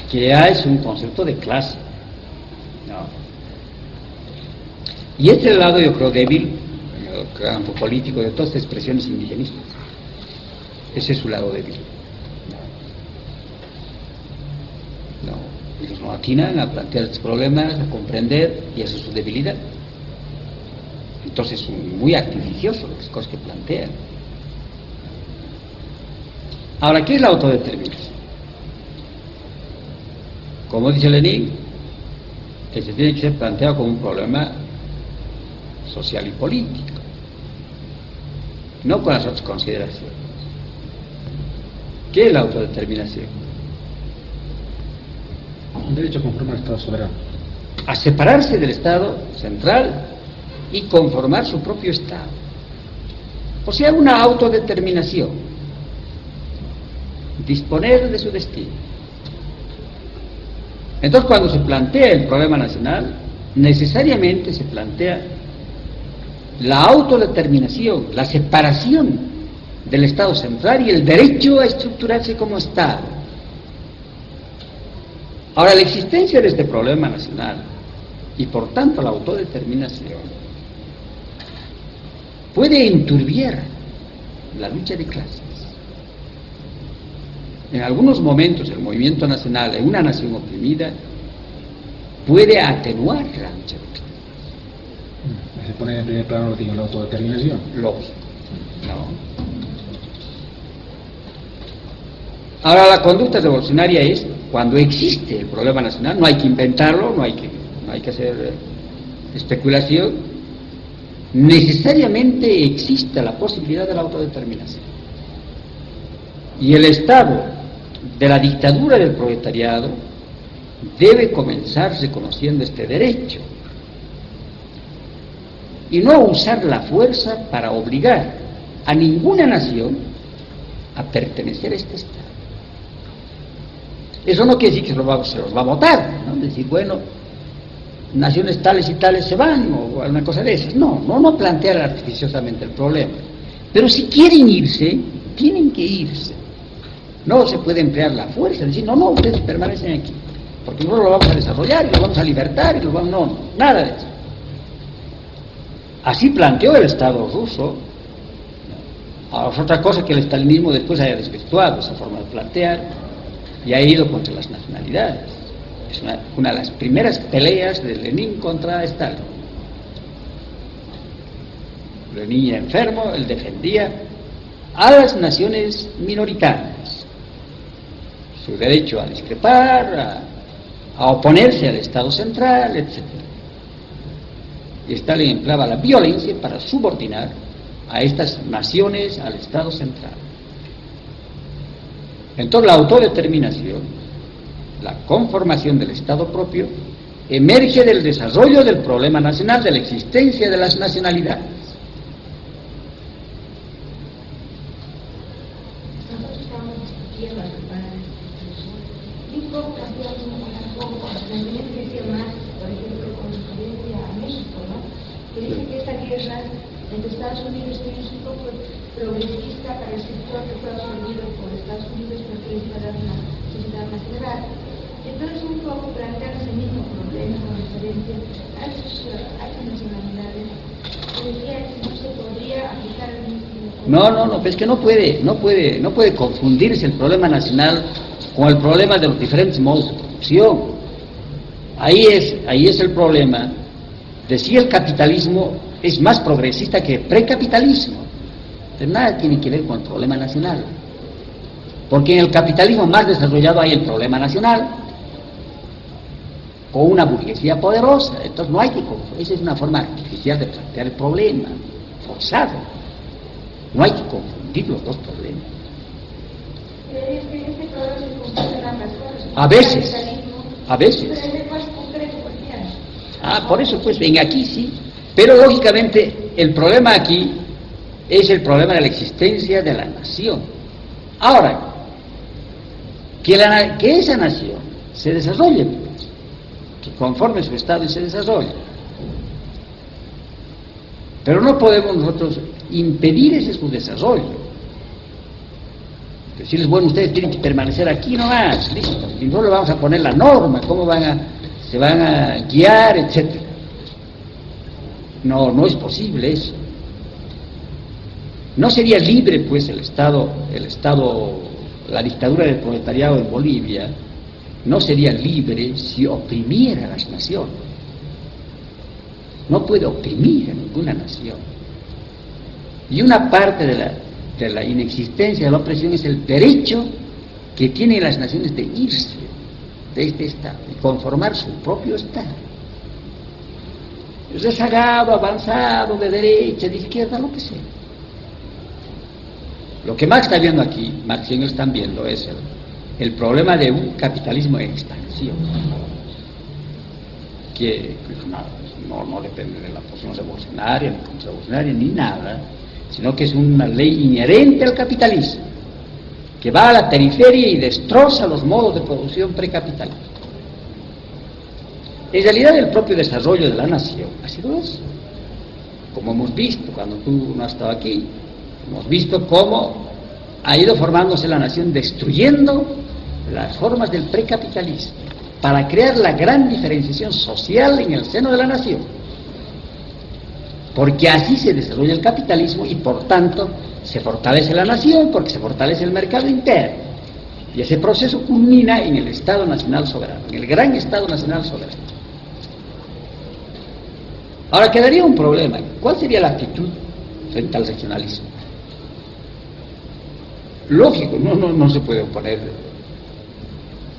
que ya es un concepto de clase, ¿no? Y este es el lado, yo creo, débil en el campo político de todas estas expresiones indigenistas. Ese es su lado débil. No, ellos no atinan a plantear estos problemas, a comprender, y esa es su debilidad. Entonces son muy artificiosos las cosas que plantean. Ahora, ¿qué es la autodeterminación? Como dice Lenin, que se tiene que ser planteado como un problema social y político, no con las otras consideraciones. ¿Qué es la autodeterminación? Un derecho conforme al Estado soberano. A separarse del Estado central y conformar su propio Estado. O sea, una autodeterminación. Disponer de su destino. Entonces, cuando se plantea el problema nacional, necesariamente se plantea la autodeterminación, la separación del Estado central y el derecho a estructurarse como Estado. Ahora, la existencia de este problema nacional y por tanto la autodeterminación puede enturbiar la lucha de clases. En algunos momentos el movimiento nacional en una nación oprimida puede atenuar la lucha de clases. Se pone en primer plano, digo, la autodeterminación. Lógico, ¿no? Ahora, la conducta revolucionaria es cuando existe el problema nacional, no hay que inventarlo, no hay que hacer especulación, necesariamente existe la posibilidad de la autodeterminación. Y el Estado de la dictadura del proletariado debe comenzar reconociendo este derecho y no usar la fuerza para obligar a ninguna nación a pertenecer a este Estado. Eso no quiere decir que se los va a votar, ¿no? Decir, bueno, naciones tales y tales se van, o alguna cosa de esas. No plantear artificiosamente el problema. Pero si quieren irse, tienen que irse. No se puede emplear la fuerza, decir, no, ustedes permanecen aquí, porque nosotros lo vamos a desarrollar, y lo vamos a libertar, y lo vamos... No, nada de eso. Así planteó el Estado ruso. Ahora, es otra cosa que el estalinismo después haya desvirtuado esa forma de plantear y ha ido contra las nacionalidades. Es una de las primeras peleas de Lenin contra Stalin. Lenin enfermo, él defendía a las naciones minoritarias, su derecho a discrepar, a oponerse al Estado central, etc. Y Stalin empleaba la violencia para subordinar a estas naciones al Estado central. Entonces la autodeterminación, la conformación del Estado propio, emerge del desarrollo del problema nacional, de la existencia de las nacionalidades. Nosotros estamos discutiendo para y poco cambiamos un poco la tendencia más, por ejemplo, con referencia a México, ¿no? Que dice que esta guerra entre Estados Unidos y México fue progresista para el sector que fue absorbido por Estados Unidos, pero que iba a dar una sociedad más liberal. Entonces, un poco plantear ese mismo problema con referencia a esas nacionalidades. Decía que no se podría aplicar el mismo. No, pues que no puede confundirse el problema nacional con el problema de los diferentes modos de producción. Ahí es el problema de si el capitalismo es más progresista que el precapitalismo. Pero nada tiene que ver con el problema nacional. Porque en el capitalismo más desarrollado hay el problema nacional, con una burguesía poderosa. Entonces no hay que confundir. Esa es una forma artificial de plantear el problema, forzado. No hay que confundir los dos problemas. Este problema se confunde ambas cosas. A veces. Pero es más concreto, porque Por eso pues ven aquí sí. Pero lógicamente el problema aquí es el problema de la existencia de la nación. Ahora, que esa nación se desarrolle, pues, que conforme su estado y se desarrolle. Pero no podemos nosotros impedir ese su desarrollo. Decirles, bueno, ustedes tienen que permanecer aquí nomás, listo, y no le vamos a poner la norma, cómo se van a guiar, etcétera. No es posible eso. No sería libre, pues, el Estado, la dictadura del proletariado en Bolivia, no sería libre si oprimiera a las naciones. No puede oprimir a ninguna nación. Y una parte de la inexistencia de la opresión es el derecho que tienen las naciones de irse de este Estado y conformar su propio Estado. Rezagado, avanzado, de derecha, de izquierda, lo que sea. Lo que Marx está viendo aquí, Marx y Engels están viendo, es el problema de un capitalismo en expansión, que no depende de la posición revolucionaria, ni contrarrevolucionaria, ni nada, sino que es una ley inherente al capitalismo, que va a la periferia y destroza los modos de producción precapitalistas. En realidad, el propio desarrollo de la nación ha sido eso. Como hemos visto, cuando tú no has estado aquí, hemos visto cómo ha ido formándose la nación destruyendo las formas del precapitalismo para crear la gran diferenciación social en el seno de la nación. Porque así se desarrolla el capitalismo y por tanto se fortalece la nación, porque se fortalece el mercado interno. Y ese proceso culmina en el Estado Nacional Soberano, en el gran Estado Nacional Soberano. Ahora quedaría un problema. ¿Cuál sería la actitud frente al regionalismo? Lógico, no se puede oponer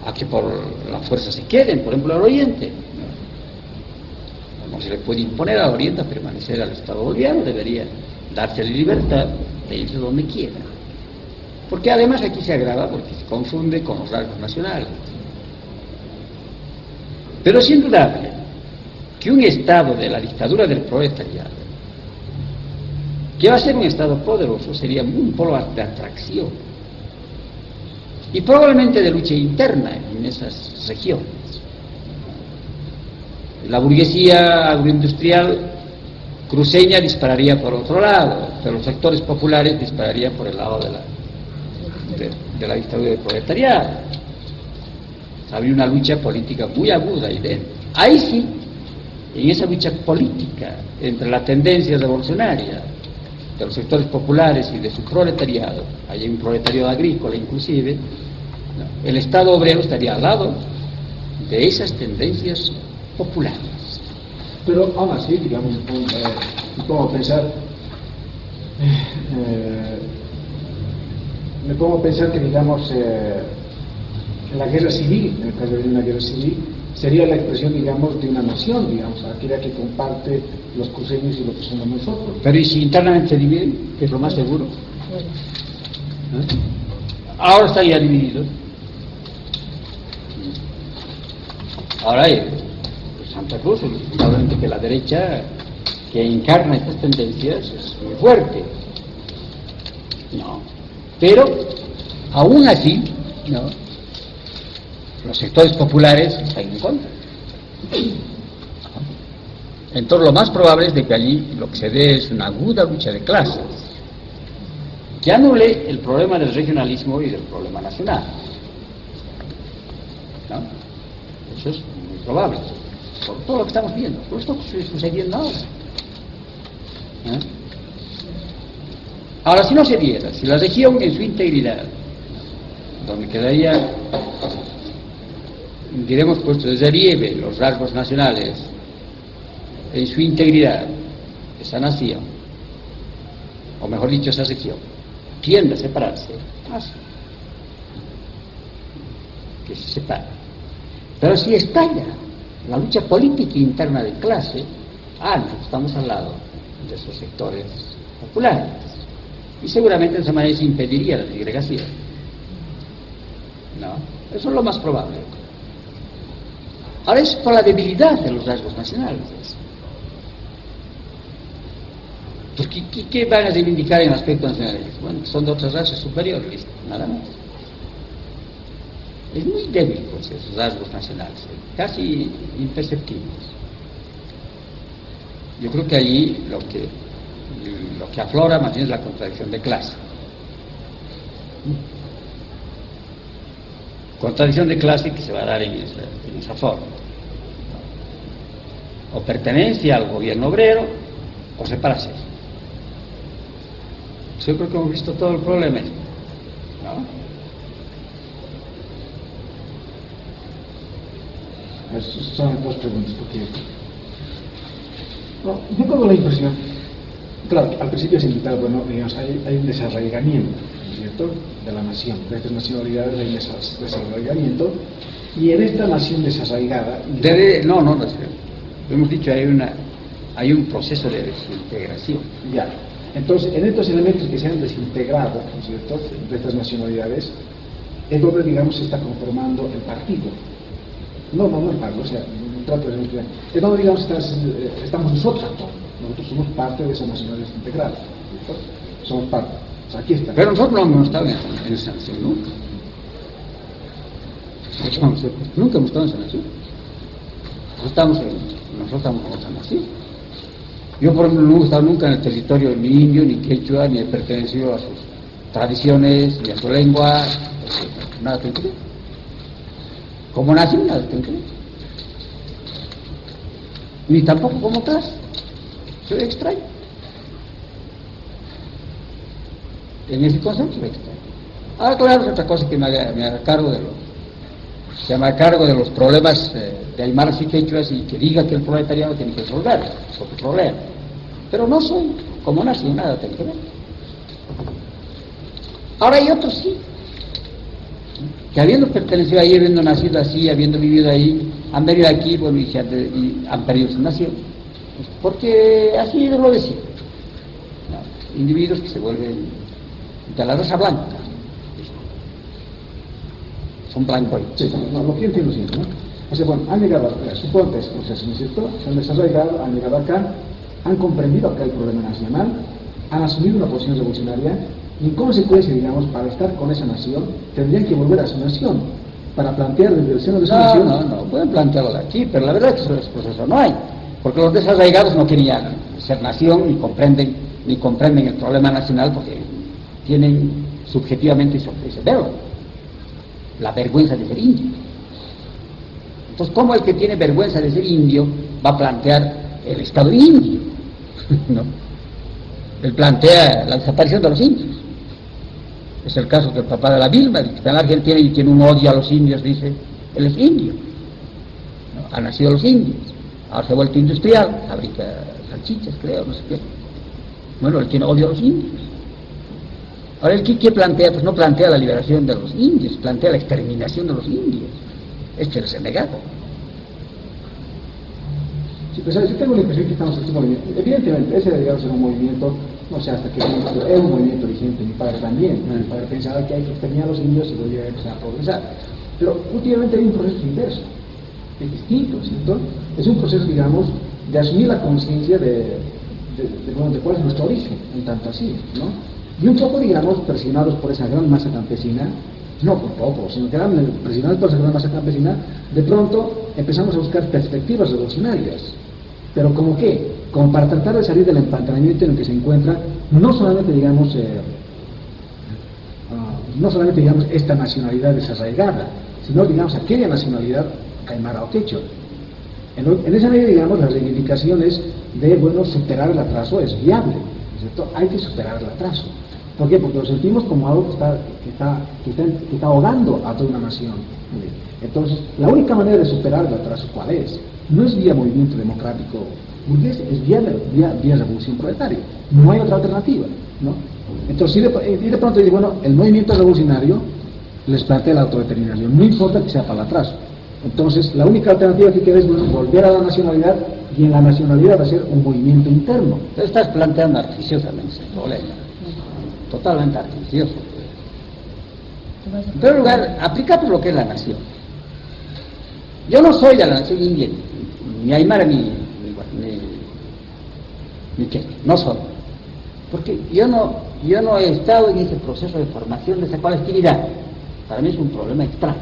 a que por la fuerza se queden, por ejemplo, al Oriente. No se le puede imponer al Oriente a permanecer al Estado boliviano, debería darse la libertad de irse donde quiera. Porque además aquí se agrava, porque se confunde con los rasgos nacionales. Pero es indudable que un Estado de la dictadura del proletariado, que va a ser un Estado poderoso, sería un polo de atracción y probablemente de lucha interna en esas regiones. La burguesía agroindustrial cruceña dispararía por otro lado, pero los sectores populares dispararían por el lado de la dictadura del proletariado. Había una lucha política muy aguda ahí dentro. Ahí sí, en esa lucha política entre la tendencia revolucionaria de los sectores populares y de su proletariado, hay un proletariado agrícola inclusive, ¿no? El Estado obrero estaría al lado de esas tendencias populares. Pero aún así, digamos, me pongo a pensar, que, digamos, en la guerra civil, en el caso de una guerra civil, sería la expresión, digamos, de una nación, digamos, aquella que comparte los cruceños y lo que somos nosotros. Pero ¿y si internamente se dividen? Que es lo más seguro. ¿Eh? Ahora estaría dividido. Ahora hay Santa Cruz, probablemente que la derecha que encarna estas tendencias es muy fuerte. No. Pero, aún así, no. Los sectores populares están en contra. Entonces lo más probable es de que allí lo que se dé es una aguda lucha de clases que anule el problema del regionalismo y del problema nacional, ¿no? Eso es muy probable, por todo lo que estamos viendo, por esto que está sucediendo ahora. Ahora, si no se diera, si la región en su integridad, donde quedaría, diremos, puesto de relieve los rasgos nacionales en su integridad, esa nación, o mejor dicho, esa región, tiende a separarse, así, que se separa. Pero si estalla la lucha política interna de clase, nosotros estamos al lado de esos sectores populares, y seguramente de esa manera se impediría la segregación. No, eso es lo más probable. Ahora es por la debilidad de los rasgos nacionales. Porque ¿qué van a reivindicar en aspectos nacionales? Bueno, son de otras razas superiores, nada más. Es muy débil, pues, esos rasgos nacionales, casi imperceptibles. Yo creo que allí lo que aflora más bien es la contradicción de clase. Contradicción de clase que se va a dar en esa forma. O pertenencia al gobierno obrero o separación. yo creo que hemos visto todo el problema, ¿no? Son dos preguntas, porque no, yo tengo la impresión, claro, al principio se indicaba, bueno, digamos, hay un desarraigamiento, ¿no es cierto?, de la nación, de estas nacionalidades hay un desarraigamiento, y en esta nación desarraigada... No, hemos dicho, hay un proceso de desintegración. Ya, entonces, en estos elementos que se han desintegrado, ¿no es cierto?, de estas nacionalidades, es donde, digamos, se está conformando el partido. No el partido, o sea, trato de es donde, digamos, estamos nosotros somos parte de esa nacionalidad integrada, ¿cierto? Somos parte, o sea, aquí está. Pero nosotros no hemos estado en esa nación, nunca. Nunca hemos estado en esa nación. Nosotros estamos en otra nación. Yo, por ejemplo, no he estado nunca en el territorio ni indio, ni quechua, ni he pertenecido a sus tradiciones, ni a su lengua, nada que ver. Como nación, nada que ver. Ni tampoco como clase. Soy extraño. En ese concepto soy extraño. Ahora, claro, es otra cosa que me haga cargo de se me haga cargo de los problemas de aymaras y quechuas y que diga que el proletariado tiene que resolver, es otro problema. Pero no soy, como nación, nada tiene que ver. Ahora hay otros sí, que habiendo pertenecido ahí, habiendo nacido así, habiendo vivido ahí, han venido aquí, bueno, y han perdido su nación. Porque así es lo de siempre. ¿No? Individuos que se vuelven de la raza blanca. Son blancos. Sí, no, lo que entiendo siempre, ¿no? O sea, bueno, han llegado, suponte ese proceso, ¿no es cierto? Se han desarrollado, han llegado acá, han comprendido acá el problema nacional, han asumido una posición revolucionaria, y en consecuencia, digamos, para estar con esa nación, tendrían que volver a su nación, para plantear desde el seno de su nación. No, pueden plantearlo de aquí, pero la verdad es que ese proceso no hay, porque los desarraigados no querían ser nación, ni comprenden el problema nacional, porque tienen subjetivamente ese verbo. La vergüenza de ser indio. Entonces, ¿cómo el que tiene vergüenza de ser indio va a plantear el Estado indio? ¿No? Él plantea la desaparición de los indios. Es el caso del papá de la Vilma, que está en Argentina y tiene un odio a los indios, dice, él es indio. ¿No? Han nacido los indios. Ahora se ha vuelto industrial, fabrica salchichas, creo, no sé qué. Bueno, él tiene odio a los indios. Ahora, ¿el qué plantea? Pues no plantea la liberación de los indios, plantea la exterminación de los indios. Este es el negado. Sí, pues yo tengo la impresión que estamos en este movimiento. Evidentemente, ese debería ser un movimiento, no sé hasta qué punto, es un movimiento vigente. Mi padre también. Mi padre pensaba que hay que exterminar a los indios y volver a empezar a progresar. Pero últimamente hay un proceso inverso, es distinto, ¿cierto? Es un proceso, digamos, de asumir la conciencia de cuál es nuestro origen, en tanto así, ¿no? Y un poco, digamos, presionados por esa gran masa campesina, no por poco, sino que presionados por esa gran masa campesina, de pronto empezamos a buscar perspectivas revolucionarias. ¿Pero como qué? Como para tratar de salir del empantanamiento en el que se encuentra, no solamente, digamos, esta nacionalidad desarraigada, sino, digamos, aquella nacionalidad aymara o quechua. En esa medida, digamos, las reivindicaciones de, bueno, superar el atraso es viable, ¿cierto? Hay que superar el atraso. ¿Por qué? Porque lo sentimos como algo que está ahogando a toda una nación. Entonces, la única manera de superar el atraso, ¿cuál es? No es vía movimiento democrático burgués, es vía revolución proletaria. No hay otra alternativa, ¿no? Entonces, y de pronto dice, bueno, el movimiento revolucionario les plantea la autodeterminación, no importa que sea para el atraso. Entonces, la única alternativa que queda es, bueno, volver a la nacionalidad, y en la nacionalidad hacer un movimiento interno. Tú estás planteando artificiosamente ese problema. Totalmente artificioso. En primer lugar, aplicado lo que es la nación. Yo no soy de la nación india, ni aymara ni quechua, no soy. Porque yo no he estado en ese proceso de formación de esa colectividad. Para mí es un problema extraño,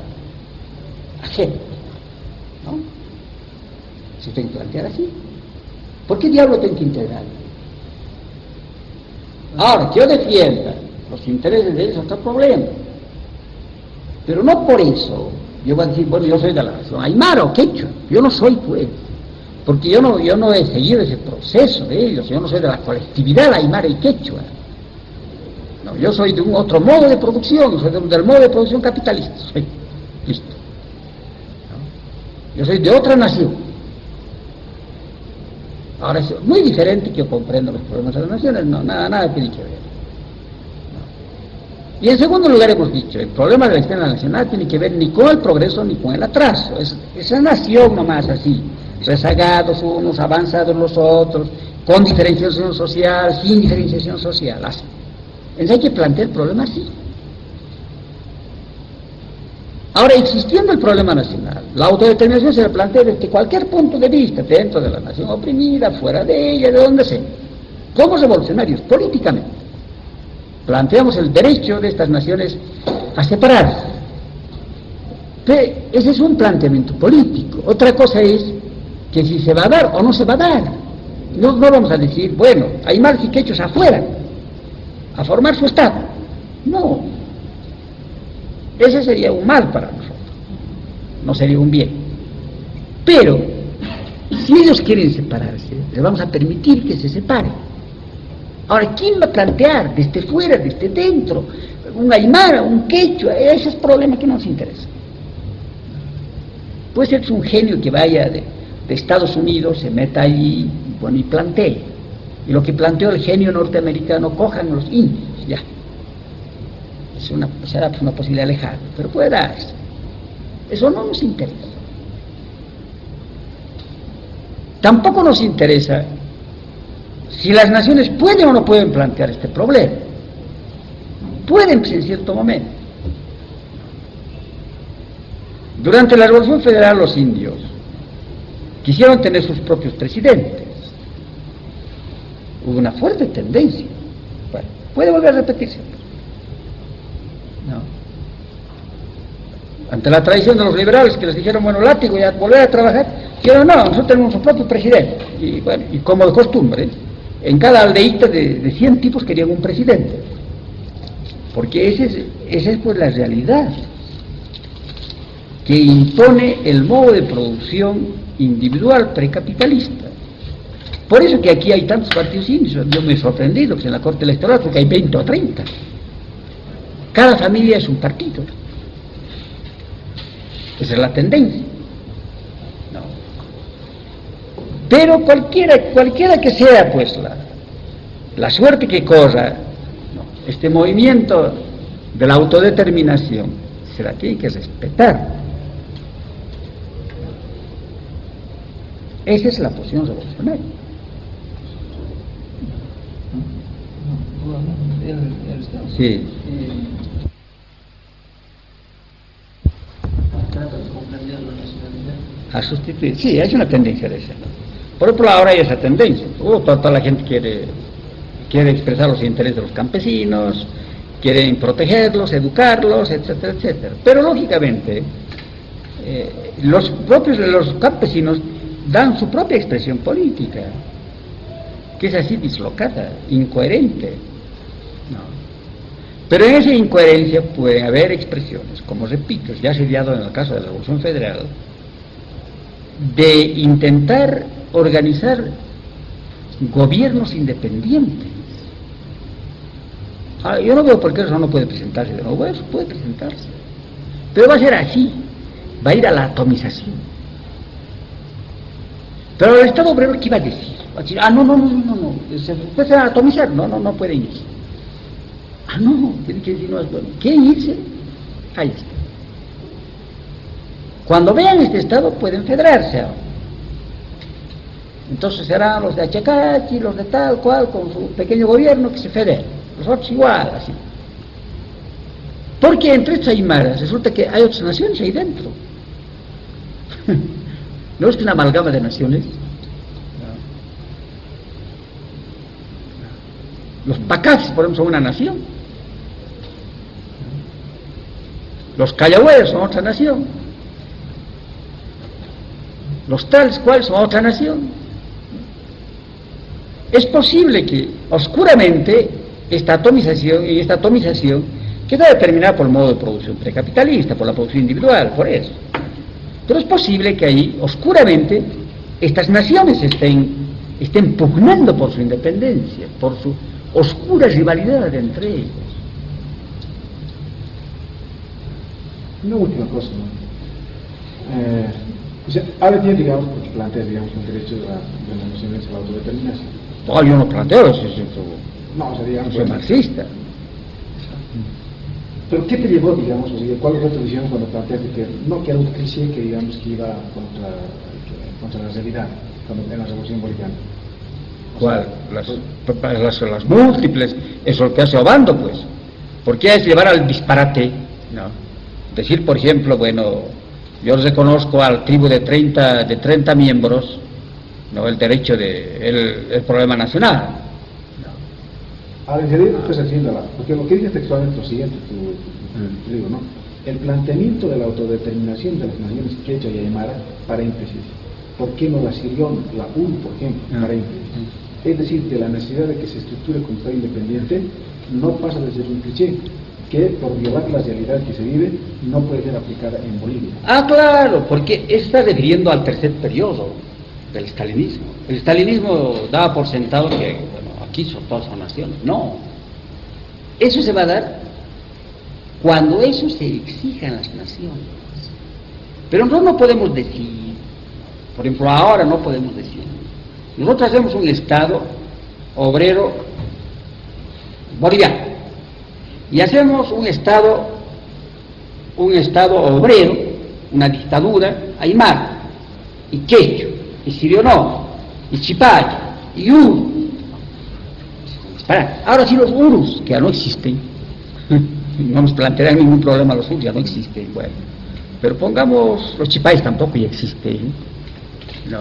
ajeno, ¿no? Se tiene que plantear así. ¿Por qué diablo tengo que integrar? Ahora, que yo defienda los intereses de ellos es otro problema. Pero no por eso yo voy a decir, bueno, yo soy de la nación aymara o quechua. Yo no soy, pues. Porque yo no he seguido ese proceso de ellos. Yo no soy de la colectividad aymara y quechua. No, yo soy de un otro modo de producción, soy del modo de producción capitalista. Listo. No, yo soy de otra nación. Ahora es muy diferente que yo comprendo los problemas de las naciones, no, nada tiene que ver. Y en segundo lugar hemos dicho, el problema de la historia nacional tiene que ver ni con el progreso ni con el atraso. Esa nación nomás así, rezagados unos, avanzados los otros, con diferenciación social, sin diferenciación social, así. Entonces hay que plantear el problema así. Ahora, existiendo el problema nacional, la autodeterminación se le plantea desde cualquier punto de vista, dentro de la nación oprimida, fuera de ella, de donde sea. Como revolucionarios, políticamente, planteamos el derecho de estas naciones a separarse. Pero ese es un planteamiento político. Otra cosa es que si se va a dar o no se va a dar. No vamos a decir, bueno, aymaras y quechos afuera, a formar su Estado. No. Ese sería un mal para nosotros. No sería un bien. Pero, si ellos quieren separarse, les vamos a permitir que se separen. Ahora, ¿quién va a plantear desde fuera, desde dentro? Un aymara, un quechua, ese es el problema que nos interesa. Puede ser un genio que vaya de Estados Unidos, se meta allí, bueno, y plantee. Y lo que planteó el genio norteamericano, cojan los indios, ya. Será una posibilidad lejana, pero puede darse. Eso no nos interesa. Tampoco nos interesa si las naciones pueden o no pueden plantear este problema. Pueden en cierto momento. Durante la Revolución Federal los indios quisieron tener sus propios presidentes. Hubo una fuerte tendencia. Bueno, puede volver a repetirse. No. Ante la tradición de los liberales que les dijeron, bueno, látigo, ya volver a trabajar, dijeron, no, nosotros tenemos nuestro propio presidente. Y bueno, y como de costumbre, en cada aldeíta de 100 tipos querían un presidente. Porque esa es pues la realidad que impone el modo de producción individual precapitalista. Por eso que aquí hay tantos partidos indios. Yo me he sorprendido que en la Corte Electoral, porque hay 20 o 30. Cada familia es un partido. Esa es la tendencia. No. Pero cualquiera que sea pues la suerte que corra, no, este movimiento de la autodeterminación se la tiene que respetar. Esa es la posición revolucionaria. Sí. A sustituir, sí, hay una tendencia de esa. Por ejemplo, ahora hay esa tendencia. Toda la gente quiere expresar los intereses de los campesinos, quieren protegerlos, educarlos, etcétera, etcétera. Pero lógicamente, los campesinos dan su propia expresión política, que es así dislocada, incoherente. No. Pero en esa incoherencia puede haber expresiones, como repito, ya se ha dado en el caso de la Revolución Federal, de intentar organizar gobiernos independientes. Ahora, yo no veo por qué eso no puede presentarse de nuevo. Eso puede presentarse, pero va a ser así, va a ir a la atomización. Pero el Estado obrero, ¿qué iba a decir? Va a decir, no, se puede atomizar, no pueden irse. No, tiene que decir, no es bueno. ¿Quieren irse? Ahí está. Cuando vean este Estado pueden federarse ahora. Entonces serán los de Achacachi, los de tal cual, con su pequeño gobierno que se federen. Los otros igual, así. Porque entre estos aymaras resulta que hay otras naciones ahí dentro. ¿No es que una amalgama de naciones? Los pacaches, por ejemplo, son una nación. Los cayahueros son otra nación. Los tales cuales son otra nación. Es posible que oscuramente esta atomización queda determinada por el modo de producción precapitalista, por la producción individual, por eso. Pero es posible que ahí oscuramente estas naciones estén pugnando por su independencia, por su oscura rivalidad entre ellos. Una última cosa, ¿no? O sea, ahora tiene, digamos, porque planteas, digamos, el derecho de las naciones a la autodeterminación. No, yo no planteo eso, No, o sea, digamos, soy marxista. Pero ¿qué te llevó, digamos, o sea, cuál fue tu visión cuando planteaste que no que era un cliché que, digamos, que iba contra la realidad en la Revolución Boliviana? ¿Cuál? Las múltiples, eso es lo que hace Obando, pues. ¿Por qué es llevar al disparate? No. Decir, por ejemplo, bueno, yo reconozco al tribu de 30 miembros, no el derecho el problema nacional. No. Ahora, en realidad estás haciéndola, porque lo que dice textualmente es lo siguiente, te digo, ¿no? El planteamiento de la autodeterminación de las naciones quechua y aymara, paréntesis, ¿por qué no la sirión, la URU, por ejemplo, paréntesis? Es decir, que la necesidad de que se estructure como Estado independiente no pasa de ser un cliché, que por violar la realidad que se vive no puede ser aplicada en Bolivia. Ah, claro, porque está refiriendo al tercer periodo del estalinismo. El estalinismo daba por sentado que, bueno, aquí son todas son naciones. No. Eso se va a dar cuando eso se exija en las naciones. Pero nosotros no podemos decir, por ejemplo, ahora no podemos decir. Nosotros hacemos un Estado obrero boliviano y hacemos un Estado obrero, una dictadura aymara y quechua y sirionó y chipaya y uru. Ahora sí los urus, que ya no existen, no nos plantearán ningún problema los urus, ya no existen, bueno, pero pongamos los chipayas tampoco ya existen, no.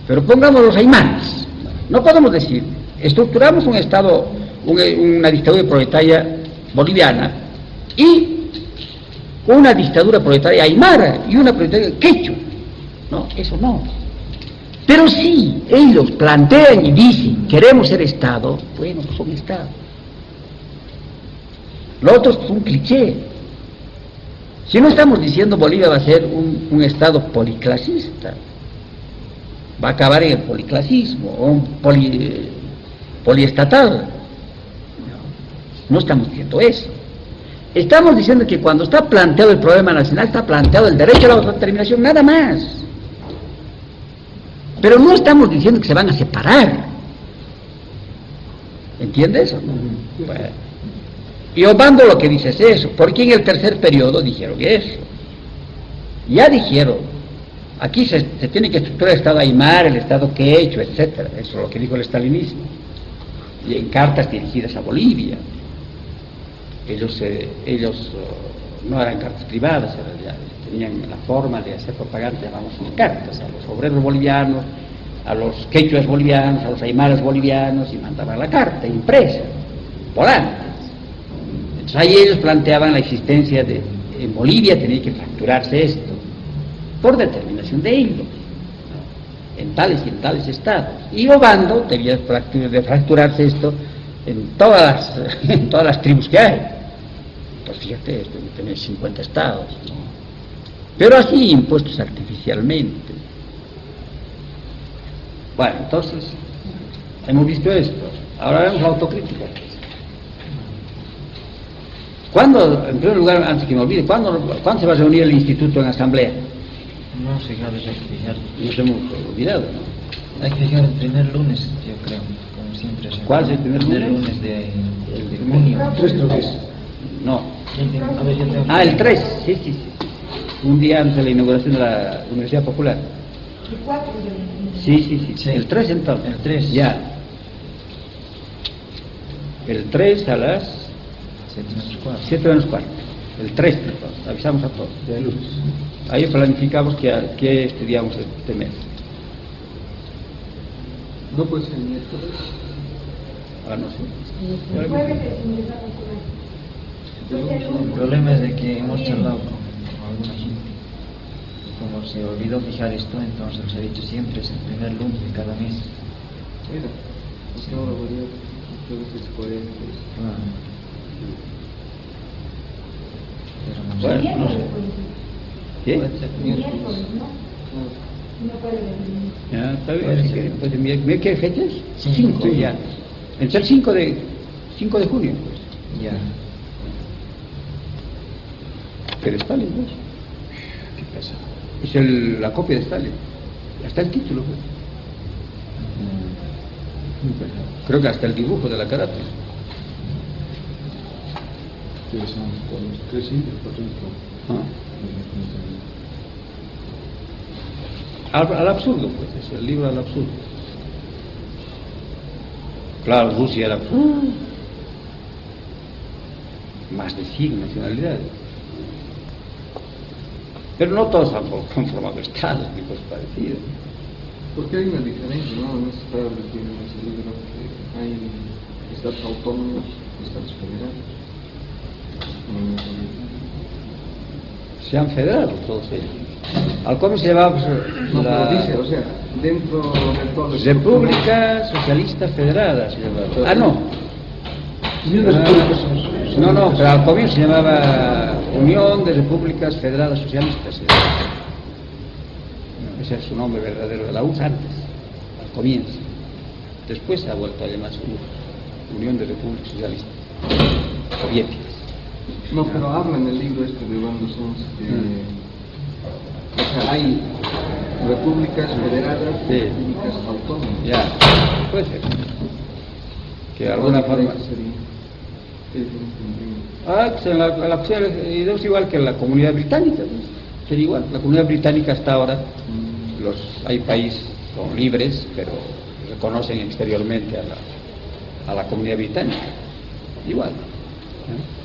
Pero pongamos los aymaras. No podemos decir, estructuramos un Estado, una dictadura proletaria boliviana y una dictadura proletaria aymara y una proletaria quechua. No, eso no. Pero si ellos plantean y dicen, queremos ser Estado, bueno, pues son Estado. Lo otro es un cliché. Si no estamos diciendo Bolivia va a ser un Estado policlasista, va a acabar en el policlasismo o un poliestatal. No estamos diciendo eso. Estamos diciendo que cuando está planteado el problema nacional, está planteado el derecho a la autodeterminación, nada más. Pero no estamos diciendo que se van a separar. ¿Entiendes? Bueno. Y Obando lo que dice es eso, porque en el tercer periodo dijeron eso. Ya dijeron, aquí se tiene que estructurar el Estado aymara, el Estado quechua, etcétera. Eso es lo que dijo el estalinismo. Y en cartas dirigidas a Bolivia. Ellos no eran cartas privadas, en realidad. Tenían la forma de hacer propaganda, llamamos cartas a los obreros bolivianos, a los quechuas bolivianos, a los aymaras bolivianos, y mandaban la carta impresa, volantes. Entonces ahí ellos planteaban la existencia de, en Bolivia tenía que fracturarse esto, por determinación de ellos, en tales y en tales estados. Y Obando debía de fracturarse esto en todas las tribus que hay. Pues fíjate, esto tener 50 estados, ¿no? Pero así impuestos artificialmente. Bueno, entonces, hemos visto esto. Ahora vemos la autocrítica. ¿Cuándo, en primer lugar, antes que me olvide, ¿cuándo se va a reunir el instituto en asamblea? No sé, claro, hay que fijar. Nos hemos olvidado, ¿no? Hay que fijar el primer lunes, yo creo, como siempre. ¿Cuál es el primer lunes? El lunes de junio. 3 creo que es. No. A ver, yo tengo que- El 3, sí. Un día antes de la inauguración de la Universidad Popular. El 4 de Sí. Sí. El 3 entonces. El 3. Ya. El 3 a las 7 menos cuarto. El 3 entonces. Avisamos a todos. De lunes. Ahí planificamos que estudiamos este mes. No puede ser miércoles. No sé. el jueves es Universidad Popular. El problema es de que hemos charlado con alguna gente. Y como se olvidó fijar esto, entonces se ha dicho siempre es el primer lunes de cada mes. Mira, porque ahora varía, creo que es 40. Pero no sé. Bueno, no Miércoles, sé. pues. ¿Qué? Puede ser Miércoles, miércoles. ¿no? No puede venir. Ya, está bien. Si quieren, pues, ¿me qué fechas? 5. 5 ya. Entre el 5 de junio, pues. Ya. copia de Stalin, pues. ¿Qué pasa? Es la copia de Stalin. Hasta el título, pues. Creo que hasta el dibujo de la carátula. Ustedes son por los 3 siglos, por ejemplo. Al absurdo, pues, es el libro al absurdo. Claro, Rusia era más de 100 nacionalidades. Pero no todos han conformado estados ni cosas parecidas. Porque hay una diferencia, ¿no? En esta tabla que tiene ese libro, que hay estados autónomos y estados federales. Se han federado todos ellos. Al cómic se llamaba pues, No, pero dice, o sea, dentro de todo el República Socialista Federada se llamaba. Ah, no. No, pero al comienzo se llamaba Unión de Repúblicas Federadas Socialistas. Ese es su nombre verdadero de la USA antes, al comienzo. Después se ha vuelto a llamar Unión de Repúblicas Socialistas Soviéticas. No, pero habla en el libro este de Wando Sons que o sea, hay repúblicas federadas y repúblicas autónomas. Ya, puede ser. Que de alguna forma... pues en la es igual que en la Comunidad Británica, ¿no? Sería igual. La Comunidad Británica hasta ahora, hay países son libres, pero reconocen exteriormente a la Comunidad Británica. Igual. ¿Eh?